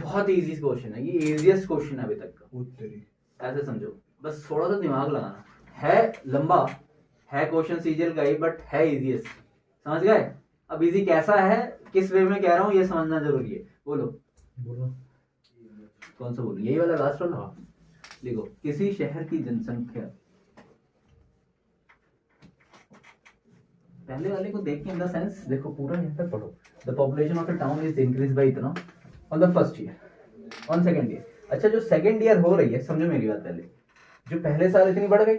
बहुत इजी क्वेश्चन है ये, इजीएस्ट क्वेश्चन है अभी तक का। वो तेरी ऐसे समझो, बस थोड़ा सा दिमाग लगाना है। लंबा है क्वेश्चन सीजीएल का ही, बट है इजीएस्ट, समझ गए? अब इजी कैसा है, किस वे में कह रहा हूँ, ये समझना जरूरी है। बोलो बोलो कौन सा बोलो, यही वाला लास्ट वाला। लिखो, किसी शहर की जनसंख्या, पहले वाले को देख के इन द सेंस देखो, पूरा यहाँ पे पढ़ो। The population of a town is increase by इतना on the first year, on second year. अच्छा, जो सेकंड ईयर हो रही है, समझो मेरी बात पहले, जो पहले साल इतनी बढ़ गई,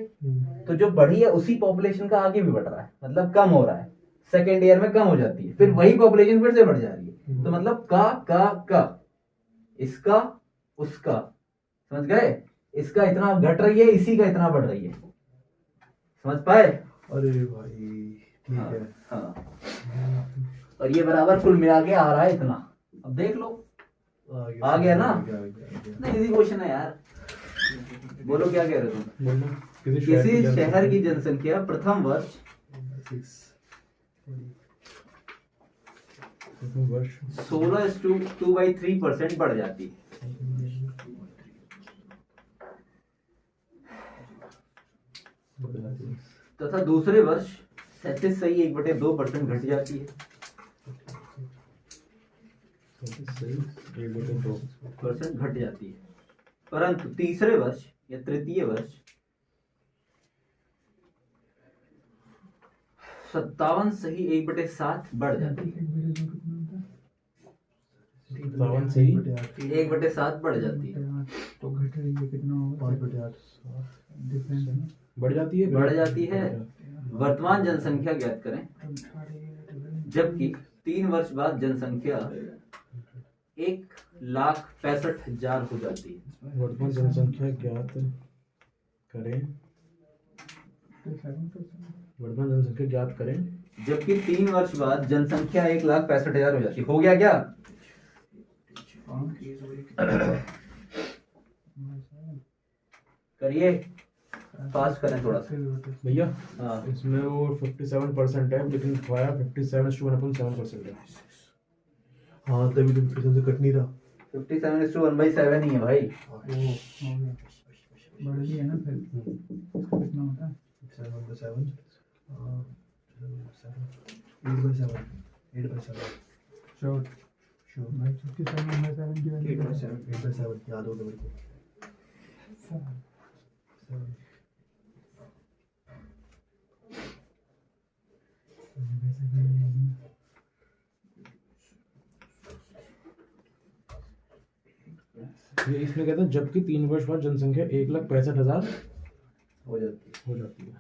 तो जो बढ़ी है उसी पॉपुलेशन का आगे भी बढ़ रहा है, मतलब कम हो रहा है। सेकंड ईयर में कम हो जाती है, फिर वही पॉपुलेशन फिर से बढ़ जा रही है। तो मतलब का इसका उसका, समझ गए? इसका इतना घट रही है, इसी का इतना बढ़ रही है, समझ पाए? अरे भाई ठीक है। हाँ, और ये बराबर कुल मिला के आ रहा है इतना। अब देख लो, आ गया ना? नहीं, इजी क्वेश्चन है यार। बोलो क्या कह रहे हो तुम? बोलो किसी शहर की जनसंख्या प्रथम वर्ष वर्ष 16:2/3% बढ़ जाती है, तथा दूसरे वर्ष 37.1/2% घट जाती है। 1/2 घट जाती है, परंतु तीसरे वर्ष या तृतीय वर्ष 57.1/7 बढ़ जाती है। 1/7 बढ़ जाती है, तो घट रही है कितना होगा? 5/8 डिफरेंस है ना, बढ़ जाती है बढ़ जाती है। वर्तमान जनसंख्या ज्ञात करें, जबकि 3 वर्ष बाद जनसंख्या 1,65,000 हो जाती है। वर्तमान जनसंख्या ज्ञात करें। वर्तमान जनसंख्या ज्ञात करें। जबकि 3 वर्ष बाद जनसंख्या 1,65,000 हो जाती है। हो गया क्या? करिए, फास्ट करें थोड़ा सा। भैया हाँ इसमें वो 57% है, लेकिन खोया 57/1/7% है। हाँ तभी तो फिर से कट नहीं रहा। 57:1/7 ही है भाई। बढ़ गई है ना फिर कितना होता है 7/7 8/7 8/7 श्योर श्योर भाई 57/7 की वैल्यू क्या है? 8/7 याद होगा मेरे को 7 ये इसमें कहता है जबकि 3 वर्ष बाद जनसंख्या 1,65,000 हो जाती है। हो जाती है।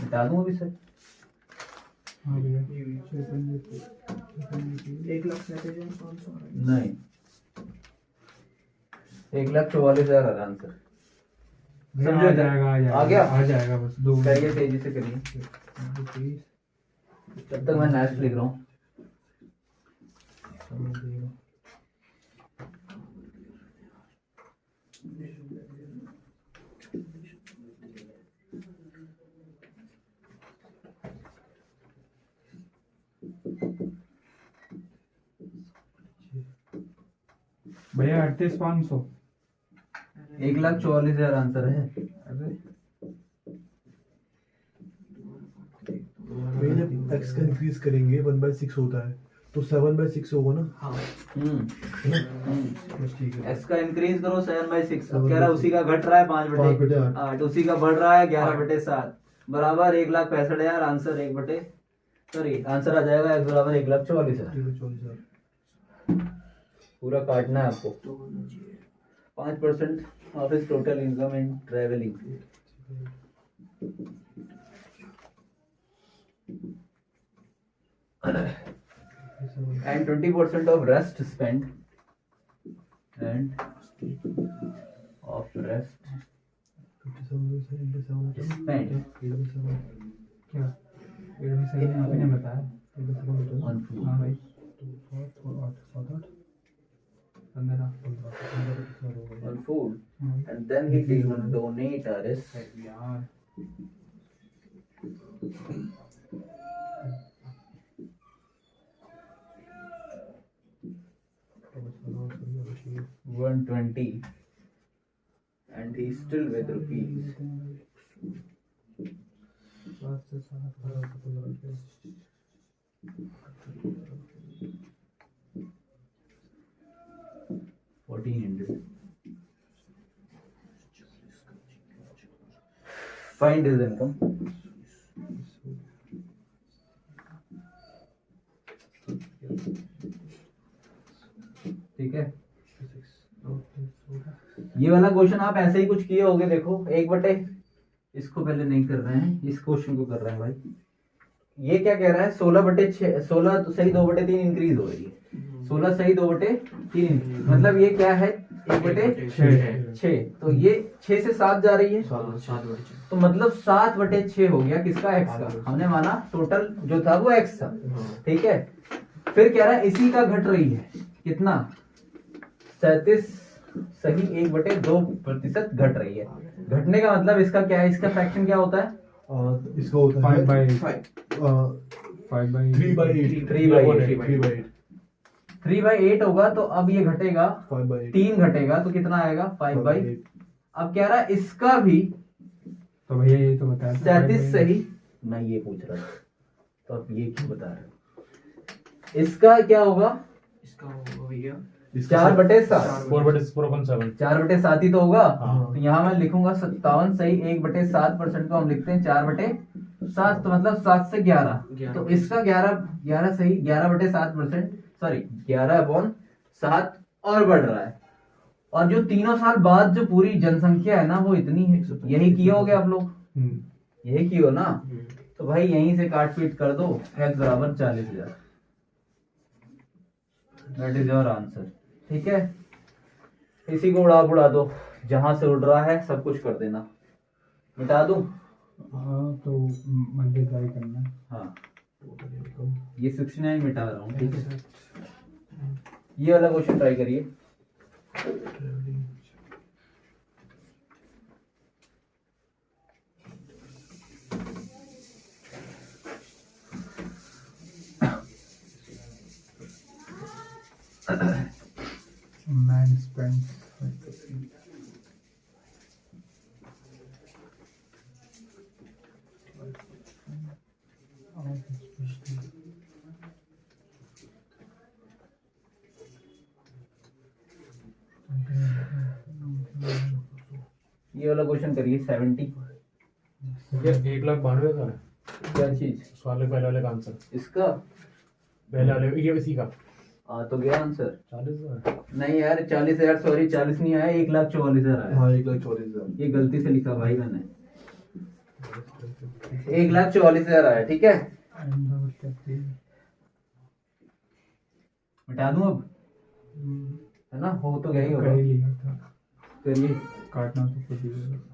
बता दूं अभी सर? हाँ भैया 1,67,500 नहीं, 1,44,000 है आंसर। समझो आ जाएगा आ गया? आ जाएगा बस दो करिए, तेजी से करिए, जब तक मैं नेक्स्ट लिख रहा हूँ। भैया 38,500 1,44,000 आंसर है। अरे वही जब x का इंक्रीज करेंगे 1/6 होता है तो 7/6 होगा ना। हाँ है ना? बस ठीक है। एक्स का इंक्रीज करो 7/6। अब कह रहा है उसी का घट रहा है 5/8 5/8, उसी का बढ़ रहा है 11/7 बराबर 1,65,000। आंसर 1/, सॉरी आंसर आ जाएगा x बराबर 1,44,000। 44,000 पूरा काटना है आपको। 5% of his total income in travelling. And 20% of rest spent and of rest 57 spent क्या ये भी सही है आपने बताया on food. हाँ भाई 15 On food, हाँ and then he will donate RS यार चाहिए 120 and he's still with rupees 1,400. Find his income. ठीक है, ये वाला क्वेश्चन आप ऐसे ही कुछ किए होगे। देखो 1/, इसको पहले नहीं कर रहे हैं, इस क्वेश्चन को कर रहे हैं भाई। ये क्या कह रहा है 16/6, 16 तो सही 2/3 इंक्रीज हो रही है। 16 सही 2/3 मतलब ये क्या है 1/6। तो ये 6 से 7 जा रही है, 7/6 तो मतलब 7/6 हो गया किसका, एक्स का। हमने माना टोटल जो था वो एक्स था, ठीक है। फिर कह रहा है इसी का घट रही है कितना, 37 सही 1/2% घट रही है। घटने का मतलब इसका क्या है, इसका फ्रैक्शन क्या होता है, इसका होता है 5/8 3/8 3/8 होगा। तो अब ये घटेगा 5/8 3 घटेगा तो कितना आएगा 5/8। अब कह रहा है इसका भी तो भैया ये तो बताया था 37 सही। मैं ये पूछ रहा था, तो अब ये क्यों बता रहे हो। इसका क्या होगा? इसका होगा भैया 4/7। 4/4/7। 4/7 ही तो होगा। हाँ। तो यहाँ मैं लिखूंगा 57 सही, 1/7% को हम लिखते हैं 4/7, तो मतलब 7 से 11। तो इसका 11 सही, 11/7%, सॉरी 11/7 और बढ़ रहा है। और जो तीनों साल बाद जो पूरी जनसंख्या है ना वो इतनी है। यही किए होगे आप लोग, यही किए हो ना? तो भाई यहीं से काट पीट कर दो, x बराबर 40,000। That is your answer. ठीक है, इसी को उड़ा दो, जहां से उड़ रहा है सब कुछ कर देना। मिटा दूं? हाँ तो मल्टीप्लाई करना है। हाँ, ये 69 मिटा रहा हूँ। ठीक है, ये वाला क्वेश्चन ट्राई करिए। Man spends 5%. ये वाला क्वेश्चन करिए 70। ये 1,92,000 है। क्या चीज? सवाल पहले वाले का आंसर, इसका? पहले वाले ये इसी का तो गया आंसर। 40,000। नहीं यार, 40,000, सॉरी 40 नहीं आया, 1,44,000 आया। हाँ 1,44,000। ये गलती से लिखा भाई मैंने, 1,44,000 आया। ठीक है, मिटा दूं अब, है ना? हो तो गया ही कर होगा। ही लिया था, करिए। काटना तो खुद ही है।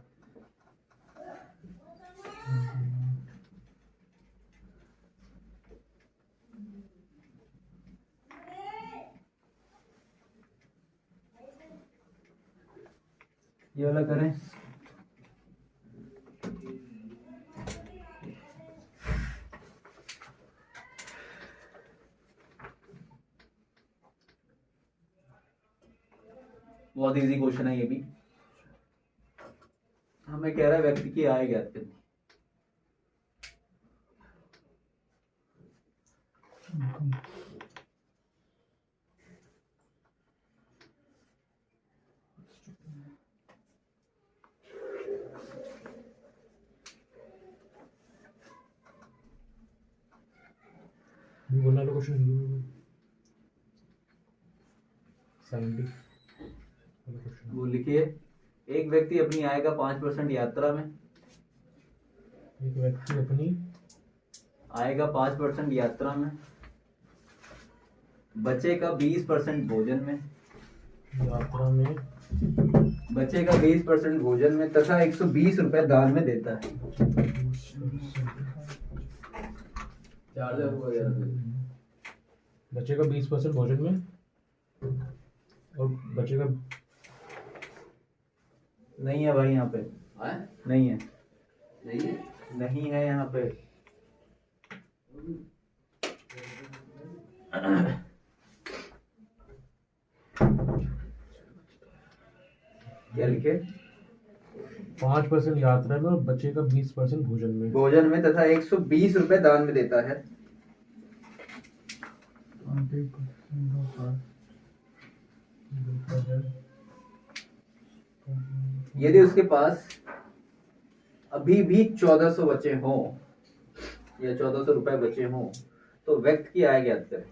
ये वाला करें। बहुत इजी क्वेश्चन है ये भी। हमें कह रहा है व्यक्ति की आय ज्ञात करनी। बोलना लो क्वेश्चन हिंदी में। 70 वाला क्वेश्चन। वो लिखिए, एक व्यक्ति अपनी आय का 5% यात्रा में, एक व्यक्ति अपनी आय का 5% यात्रा में, बचे का 20% भोजन में, यात्रा में, बचे का 20% भोजन में तथा 120 रुपए दान में देता है। 4,000 रुपए। बचेगा 20% भोजन में और बचेगा नहीं है भाई यहाँ पे, नहीं है, नहीं है। नहीं है यहाँ पे। क्या लिखे? 5% यात्रा में और बचेगा 20% भोजन में। भोजन में तथा 120 रुपए दान में देता है। 20% of our यदि उसके पास अभी भी 1,400 बचे हों या 1,400 रुपए बचे हों तो व्यक्ति की आय ज्ञात करें।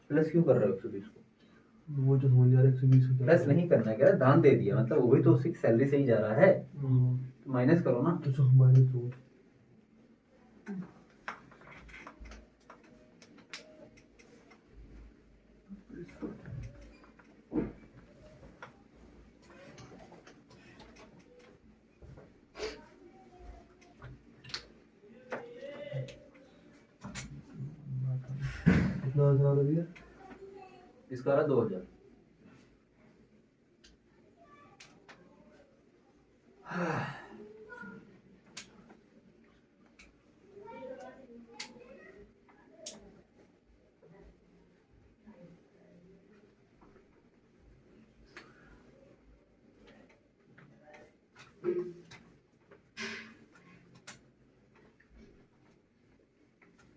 प्लस क्यों कर रहे हो 120 को? वो जो समझ आ रहा है 120 प्लस नहीं करना है, कह रहा दान दे दिया, मतलब वो भी तो उसकी सैलरी से ही जा रहा है, माइनस करो ना। तो जो हमारे तो कितना आंसर आ रहा है? इसका रहा 2,000।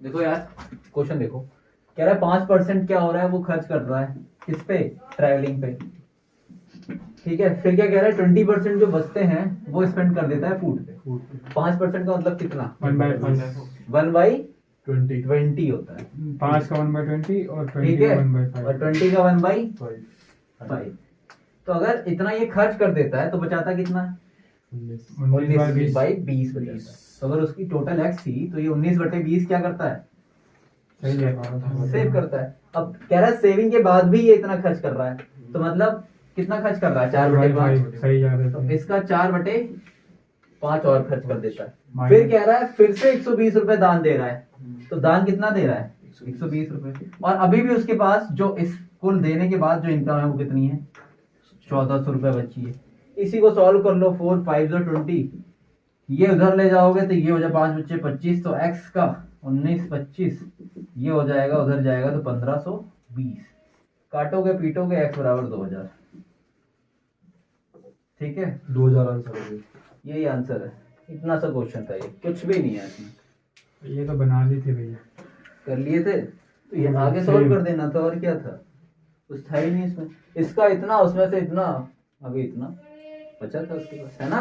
देखो यार क्वेश्चन देखो, कह रहा है 5% क्या हो रहा है वो खर्च कर रहा है किस पे, ट्रैवलिंग पे, ठीक है। फिर क्या कह रहा है 20% जो बचते हैं वो स्पेंड कर देता है फूड पे। 5% का मतलब कितना, 1/5। 1/20 होता है, 5 का 1/20 और 20 ठीक का है, 1/5। और 20 का 1/5। तो अगर इतना ये खर्च कर देता है तो बचाता कितना है, 19/20 बचाता है। तो अगर उसकी टोटल एक्स थी तो ये 19/20 क्या करता है, सही है। सेव करता है। अब कह रहा है सेविंग के बाद भी ये इतना खर्च कर रहा है, तो मतलब कितना खर्च कर रहा है, 4/5। सही जा रहे तो थे। इसका 4/5 और खर्च कर देता है। फिर कह रहा है फिर से 120 रुपए दान दे रहा है, तो दान कितना दे रहा है, 120 रुपए। और अभी भी उसके पास जो इस कुल देने के बाद जो इनकम है वो कितनी है, 1400 रुपए बची है। इसी को सॉल्व कर लो, 4 5 20, ये उधर ले जाओगे तो ये हो जाए 5 बच्चे 25, तो x का 19 25, ये हो जाएगा उधर जाएगा तो 1520, काटोगे पीटोगे x बराबर 2000, ठीक है। 2000 आंसर है। यही आंसर है, इतना सा क्वेश्चन था ये, कुछ भी नहीं है इसमें। ये तो बना ली थी भैया। कर लिए थे तो ये आगे सॉल्व कर देना था, और क्या था, कुछ था ही नहीं इसमें। इसका इतना, उसमें से इतना, अभी इतना बचा था उसके पास, है ना।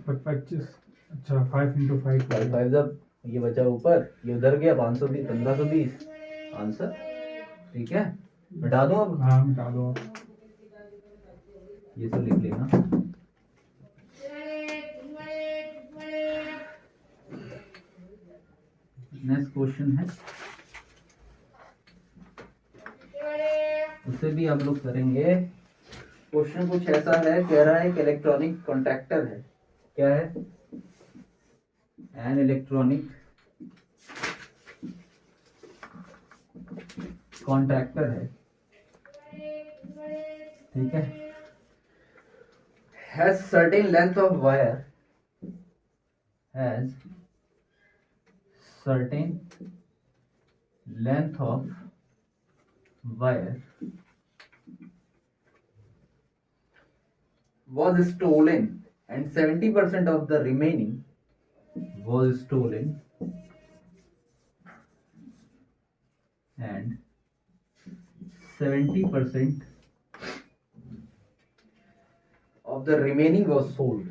25, अच्छा 5 × 5 5 5 जब ये बचा ऊपर, ये उधर गया 520 1520 आंसर, ठीक है। हटा दो अब, हाँ मिटा दो। ये तो लिख लेना। नेक्स्ट क्वेश्चन है, उसे भी हम लोग करेंगे। क्वेश्चन कुछ ऐसा है, कह रहा है कि इलेक्ट्रॉनिक कॉन्ट्रैक्टर है, क्या है, एन इलेक्ट्रॉनिक कॉन्ट्रैक्टर है, ठीक है। Has certain length of wire, has certain length of wire was stolen and 70% of the remaining was stolen and 70% of the remaining was sold.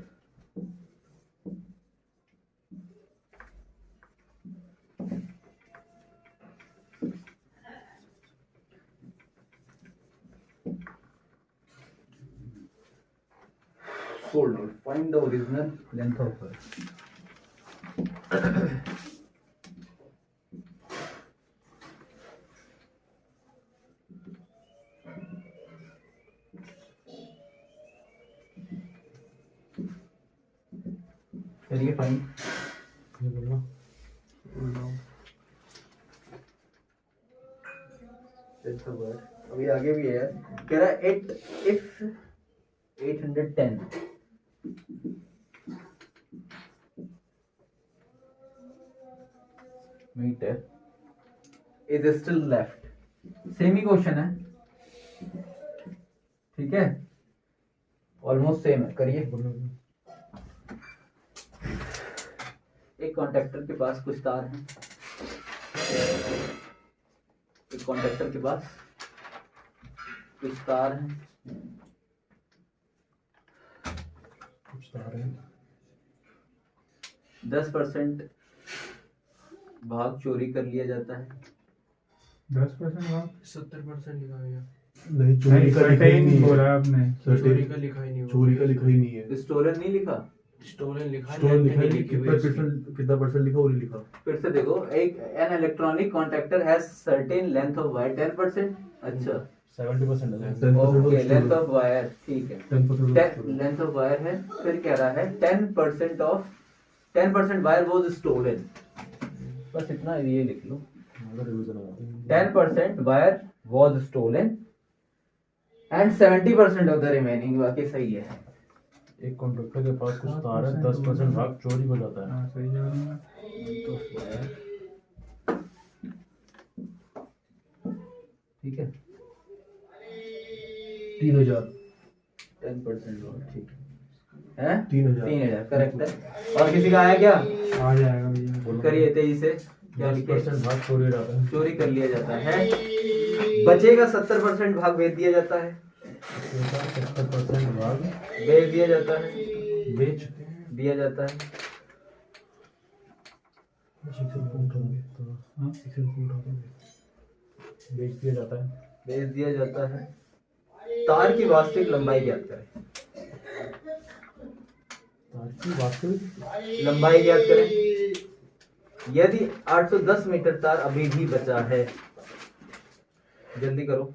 Sold. Find the original length of wire. करिए fine. अभी आगे भी है, कह रहा है it if 810 metre is still left, same ही question है, ठीक है, ऑलमोस्ट सेम है। करिए, एक कॉन्ट्रैक्टर के पास कुछ तार हैं, एक कॉन्ट्रैक्टर के पास कुछ तार हैं, कुछ तार है, 10% भाग चोरी कर लिया जाता है, 10% भाग 70% लिखा हुआ है। नहीं चोरी का लिखा ही नहीं बोला है, आपने। चोरी का लिखा ही नहीं। चोरी का लिखा ही नहीं है। स्टोलन नहीं लिखा, स्टोलन लिखा है, स्टोर लिखा नहीं है, लिखी हुई कितना है इसकी। परसेंट, कितना परसेंट लिखा और लिखा। फिर से देखो, एक an electronic contractor has certain length of wire 10%, अच्छा 70% है। 10% ओके, लेंथ ऑफ वायर, ठीक है, 10% लेंथ ऑफ वायर है। फिर कह रहा है 10% वायर वाज स्टोलन, बस इतना ये लिख लो, 10% wire was stolen and 70% of the remaining, बाकी सही है। एक कॉन्ट्रैक्टर के पास कुछ तार है, 10% भाग चोरी हो जाता है। हाँ सही जा रहा है। ठीक है, 3000 10% और, ठीक है, हैं? 3000 3000 करेक्ट है। और किसी का आया क्या, आ जाएगा भैया। करिए तेजी से। क्या लिखे? 10% भाग चोरी रहता है। चोरी कर लिया जाता है। बचेगा 70% भाग बेच दिया जाता है। 70% भाग बेच दिया जाता है। बेच दिया जाता है। 6 हाँ, 6 बेच दिया जाता है। बेच दिया जाता है। तार की वास्तविक लंबाई ज्ञात करें। तार की वास्तविक लंबाई ज्ञात करें। यदि 810 मीटर तार अभी भी बचा है, जल्दी करो।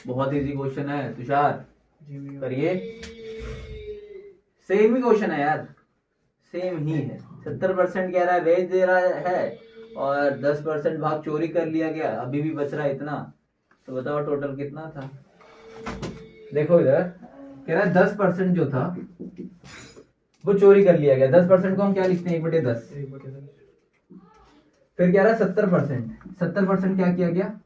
बहुत इजी क्वेश्चन है तुषार, जी भैया। करिए। सेम ही क्वेश्चन है यार, सेम ही है। 70% कह रहा है बेच दे रहा है और 10% भाग चोरी कर लिया गया, अभी भी बच रहा है इतना। तो बताओ टोटल कितना था। देखो इधर कह रहा है 10% जो था वो चोरी कर लिया गया। 10% को हम क्या लिखते हैं, 1/10। 1/10। फिर कह रहा है 70%। 70% क्या किया गया,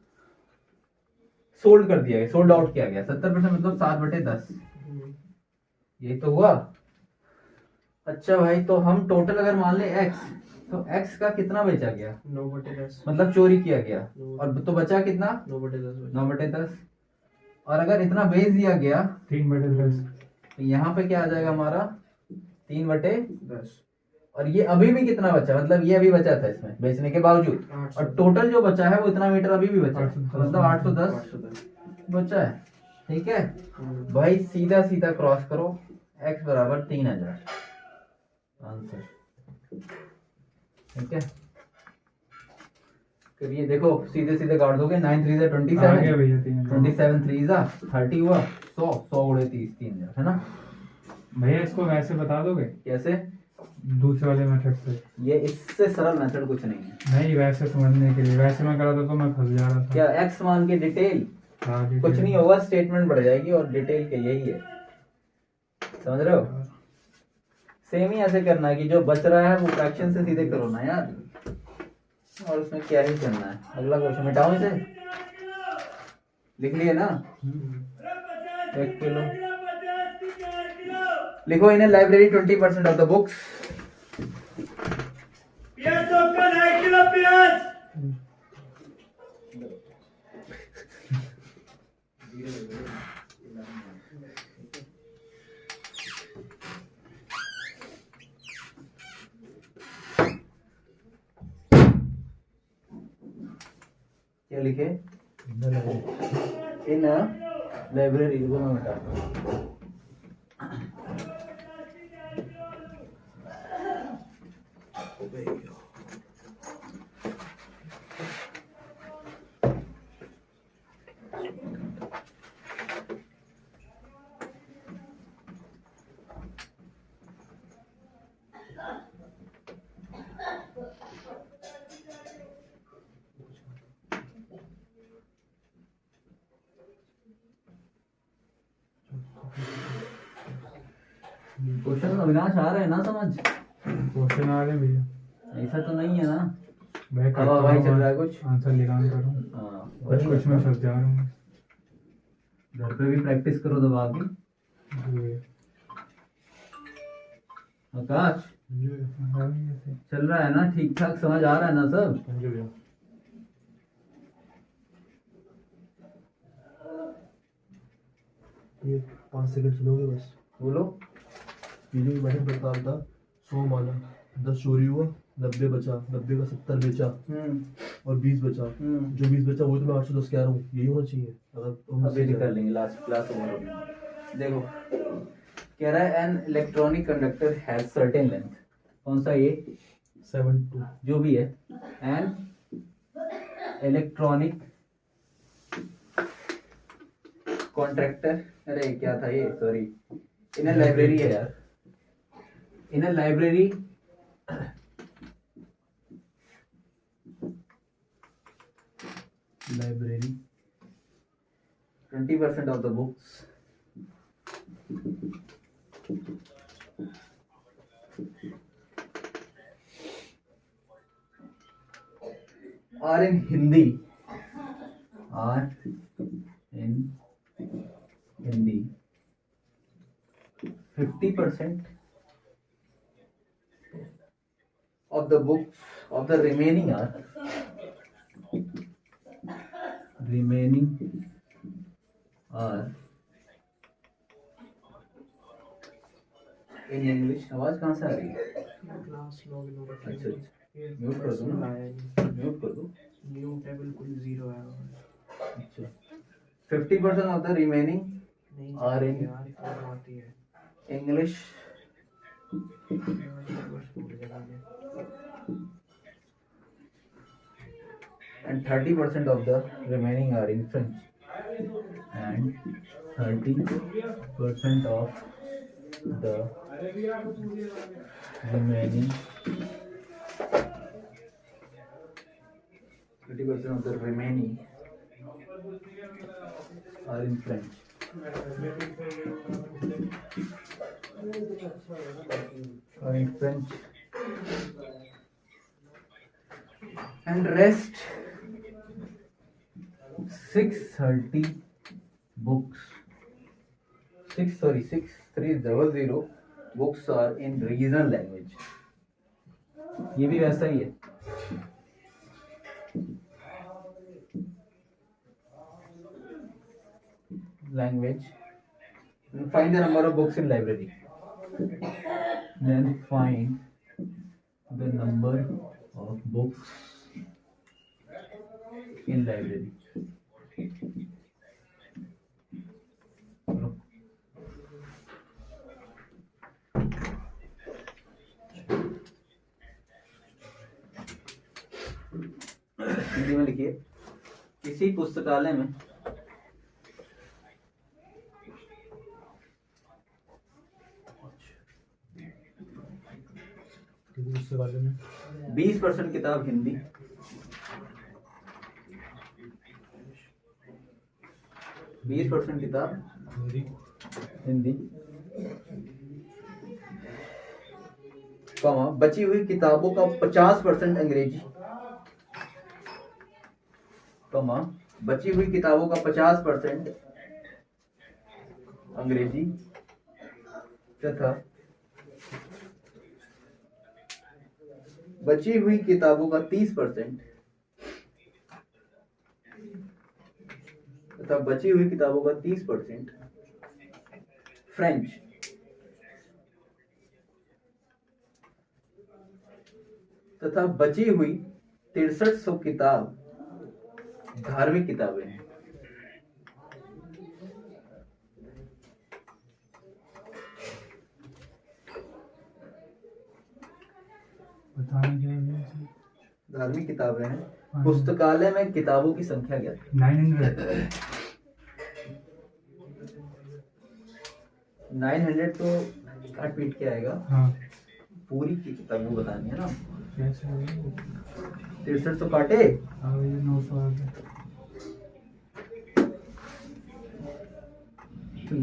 सोल्ड कर दिया गया, सोल्ड आउट किया गया। 70% मतलब 7/10। ये तो हुआ। अच्छा भाई, तो हम टोटल अगर मान ले x, तो x का कितना बेचा गया, 9/10। मतलब चोरी किया गया। और तो बचा कितना, 9/10। 9/10। और अगर इतना बेच दिया गया 3/10। तो यहाँ पे क्या आ जाएगा हमारा, 3/10। 10। और ये अभी भी कितना बचा, मतलब ये अभी बचा था इसमें बेचने के बावजूद, 800। और टोटल जो बचा है वो इतना मीटर अभी भी बचा है, 810 तो मतलब 810 810। बचा है। ठीक है भाई, सीधा सीधा क्रॉस करो, x बराबर 3000 आंसर। ठीक है, फिर ये देखो सीधे सीधे काट दोगे। 9 3 आ गया 27, भैया 3000। 27 3 30 हुआ, 100 गुणे 30, 3000 है ना। भैया इसको वैसे बता दोगे कैसे, दूसरे वाले मेथड से? ये इससे सरल मेथड कुछ नहीं है। नहीं, वैसे समझने के लिए, वैसे मैं करा था तो मैं फंस जा रहा था। क्या x मान के डिटेल, हाँ, ठीक कुछ है। नहीं होगा, स्टेटमेंट बढ़ जाएगी और डिटेल के यही है, समझ रहे हो। सेम ही ऐसे करना है कि जो बच रहा है वो फ्रैक्शन से सीधे करो ना यार, और उसमें क्या ही करना है। अगला क्वेश्चन मिटाओ इसे, लिख लिए ना। 1 किलो लिखो। इन लाइब्रेरी 20% ऑफ द बुक्स। क्या लिखे, इन लाइब्रेरी को मैं मिटाता हूँ। क्वेश्चन अविनाश आ रहे हैं ना समझ, क्वेश्चन आ रहे हैं भैया। ऐसा तो नहीं है ना। भाई हवा हवाई चल रहा है कुछ। आंसर निकाल कर रहा हूँ। हाँ, कुछ कुछ मैं फंस जा रहा हूँ। घर पे भी प्रैक्टिस करो दबा के। जी। आकाश हाँ, ऐसे। चल रहा है ना, ठीक ठाक समझ आ रहा है ना सब। समझ गया। ये 5 सेकंड सुनोगे बस। बोलो। ये जो मैंने बता था 100 माना, 10 चोरी हुआ, 90 बचा, 90 का 70 बेचा और 20 बचा। जो 20 बचा वही तो मैं 810 कह रहा हूँ, यही होना चाहिए। अगर हम अभी भी कर लेंगे, लास्ट क्लास ओवर हो गई। देखो कह रहा है an electronic conductor has certain length. कौन सा ये, 7 जो भी है, एन इलेक्ट्रॉनिक कॉन्ट्रैक्टर, अरे क्या था ये, सॉरी, इन अ लाइब्रेरी है यार, in a library library 20% of the books are in Hindi, are in Hindi, 50% of the books of the remaining are in English. आवाज कहाँ से आ रही है? क्लास लॉगिन हो रखा अच्छा, है। म्यूट कर दूँ ना? आया नहीं। म्यूट कर दूँ? म्यूट है, बिल्कुल जीरो आया हुआ है। अच्छा, 50% of the remaining नहीं और in यार इतना आती है। English and 30% of the remaining are in French and 30% of the remaining 30% of the remaining are in French. Are in French and rest 630 books 6300 books are in regional language. ये भी वैसा ही है. Language. Find the number of books in library. Then find the number of books in library. Hindi में लिखिए. किसी पुस्तकालय में क्योंकि उससे वाले में 20% किताब हिंदी, 20% किताब हिंदी, कमा बची हुई किताबों का 50% अंग्रेजी, कमा बची हुई किताबों का 50% अंग्रेजी तथा बची हुई किताबों का 30% तथा बची हुई किताबों का 30% फ्रेंच तथा बची हुई 6300 किताब धार्मिक किताबें हैं. बताना क्या है? धार्मिक किताबें हैं. पुस्तकालय में किताबों की संख्या क्या है? 900. 900 तो काट पीट के आएगा. हाँ. पूरी की किताबें बतानी है ना. कैसे होगा? 63 तो काटे. अब ये 900 आ गया.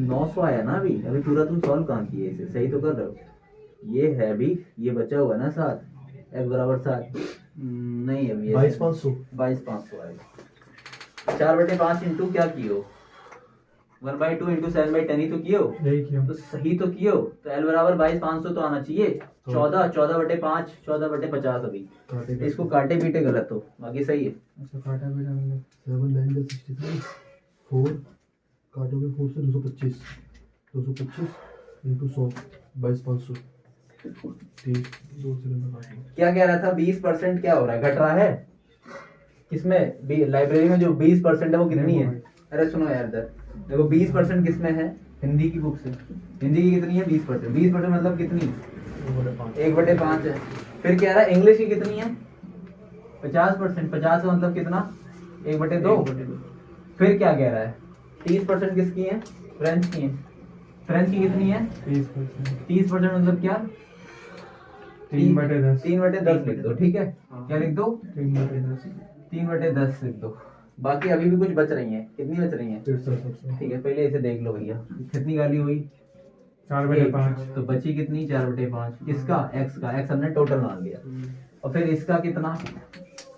900 आया ना अभी. अभी पूरा तुम सॉल्व कहाँ किए? इसे सही तो कर रहे हो. ये है अभी, ये बचा हुआ ना 7, x बराबर 7. नहीं अभी 22,500 22,500 आएगा. 4/5 इंटू क्या कियो? 1/2 इंटू 7/10 ही तो कियो. यही क्यों? तो सही तो कियो. तो l बराबर 22,500 तो आना चाहिए. 14/5 14/50 अभी. काटे इसको काटे पीटे गलत हो, बाकी सही है. अच्छा काटा भी डालेंगे. 7 9 जा 63 4 काटोगे 4 से 225 इंटू 100 22,500 3 2 से काटो. क्या कह रहा था? 20% क्या हो रहा है? घट रहा है. किसमें? लाइब्रेरी में जो 20% है वो कितनी है? अरे सुनो यार इधर देखो. 20% किसमें है? हिंदी की बुक से. हिंदी की कितनी है? 20%. 20% मतलब कितनी? 1/5 है. फिर कह रहा है इंग्लिश की कितनी है? 50%. 50 का मतलब कितना? 1/2. फिर क्या कह रहा है? 30% किसकी है? फ्रेंच की है. फ्रेंच की कितनी है? 30%. 30% मतलब क्या? 3/10. 3/10 लिख दो. ठीक है. क्या लिख दो? 3/10. 3/10 लिख दो. बाकी अभी भी कुछ बच रही हैं. कितनी बच रही हैं? 63 ठीक है, पहले इसे देख लो भैया. कितनी गाली हुई? 4/5. तो बची कितनी? 4/5. किसका? x का. x हमने टोटल मान लिया. और फिर इसका कितना?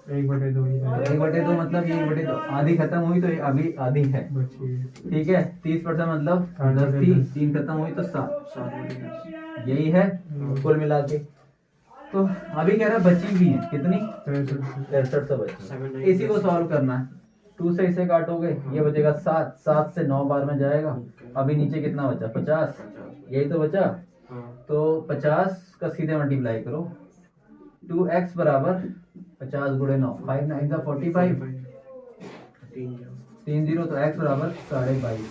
1/2 ही है। 1/2 मतलब ये 1/2 आधी खत्म हुई तो ये अभी आधी है। बची है। ठीक है 30% मतलब 10 थी, 3 खत्म हुई तो 7। 7/10। यही है कुल मिला के। तो अभी कह रहा है बची भी है कितनी, 63 तो बची। इसी को सॉल्व करना है। 2 से इसे काटोगे ये बचेगा 7, 7 से 9 बार में जाएगा। अभी नीचे कितना बचा 50, यही तो बचा। हाँ। तो 50 का सीधे मल्टीप्लाई करो। 2x बराबर 50 गुणे 9, 5 9 45, 3 0 तो x बराबर 22.5।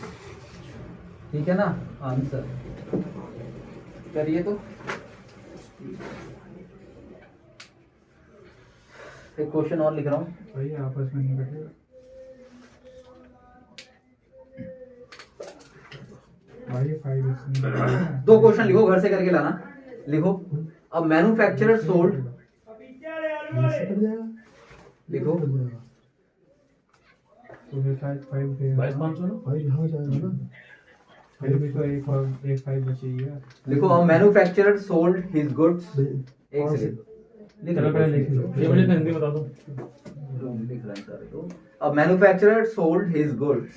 ठीक है ना आंसर। करिए तो एक क्वेश्चन और लिख रहा हूँ। भाई आपस में नहीं कटेगा। भाई 5 इसमें 2 क्वेश्चन लिखो, घर से करके लाना। लिखो अब मैन्युफैक्चरर सोल्ड, इससे कट जाएगा, लिखो कट जाएगा तो फिर शायद 5 देगा। 22,500 ना। भाई यहाँ जाएगा ना। फिर भी तो एक और एक 5 बची है। लिखो अब मैन्युफैक्चरर सोल्ड हिज गुड्स। एक पाँच सेकंड लिख चलो पहले लिख लो। ये मुझे हिंदी बता दो। लिख रहा है सारे तो। अब manufacturer sold his goods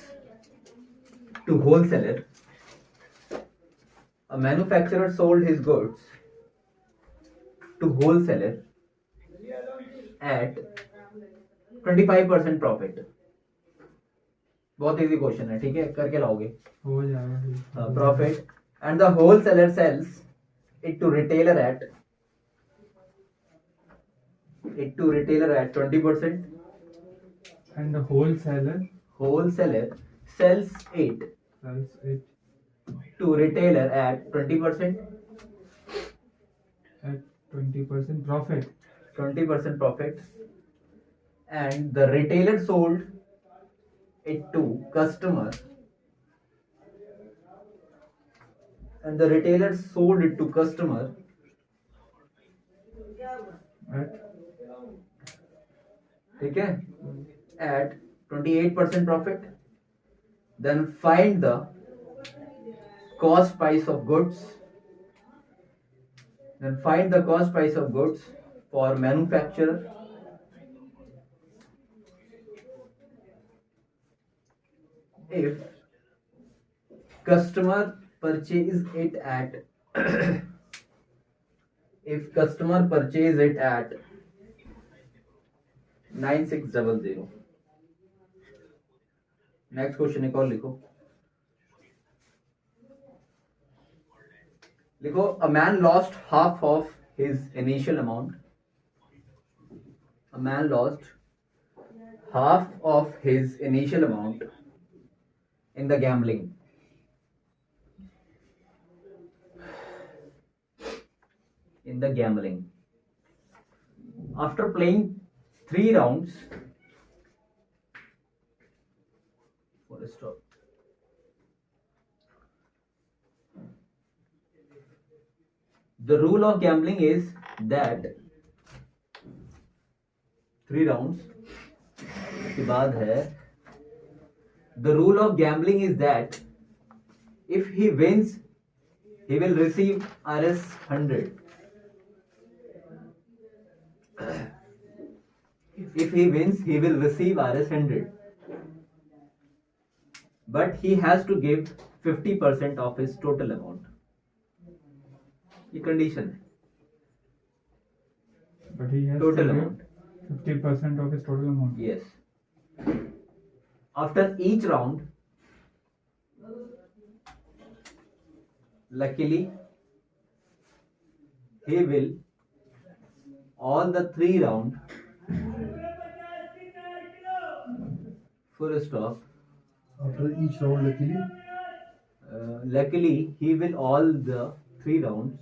to wholesaler. A manufacturer sold his goods to wholesaler at 25% profit. बहुत इजी क्वेश्चन है, ठीक है करके लाओगे। हो जाएगा। Profit and the wholesaler sells it to retailer at 20%. And the wholesaler Wholesaler sells it sells it to retailer at 20%. at 20% profit. 20% profit, and the retailer sold it to customer, and the retailer sold it to customer At ठीक है at 28% profit. Then find the cost price of goods. Then find the cost price of goods for manufacturer. If customer purchase it at if customer purchase it at 9600. Next question एक और लिखो। लिखो a man lost half of his initial amount. A man lost half of his initial amount in the gambling. After playing 3 rounds, full stop. The rule of gambling is that 3 rounds के बाद है the rule of gambling is that if he wins he will receive Rs 100. If he wins he will receive Rs 100, but he has to give 50% of his total amount. ये condition है। but he has Total to give amount. 50% of his total amount. Yes. After each round, luckily, he will all the 3 round full stop. After each round, Luckily, he will all the 3 rounds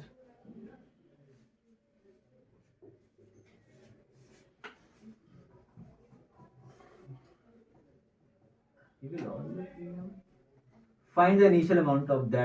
find the initial amount of that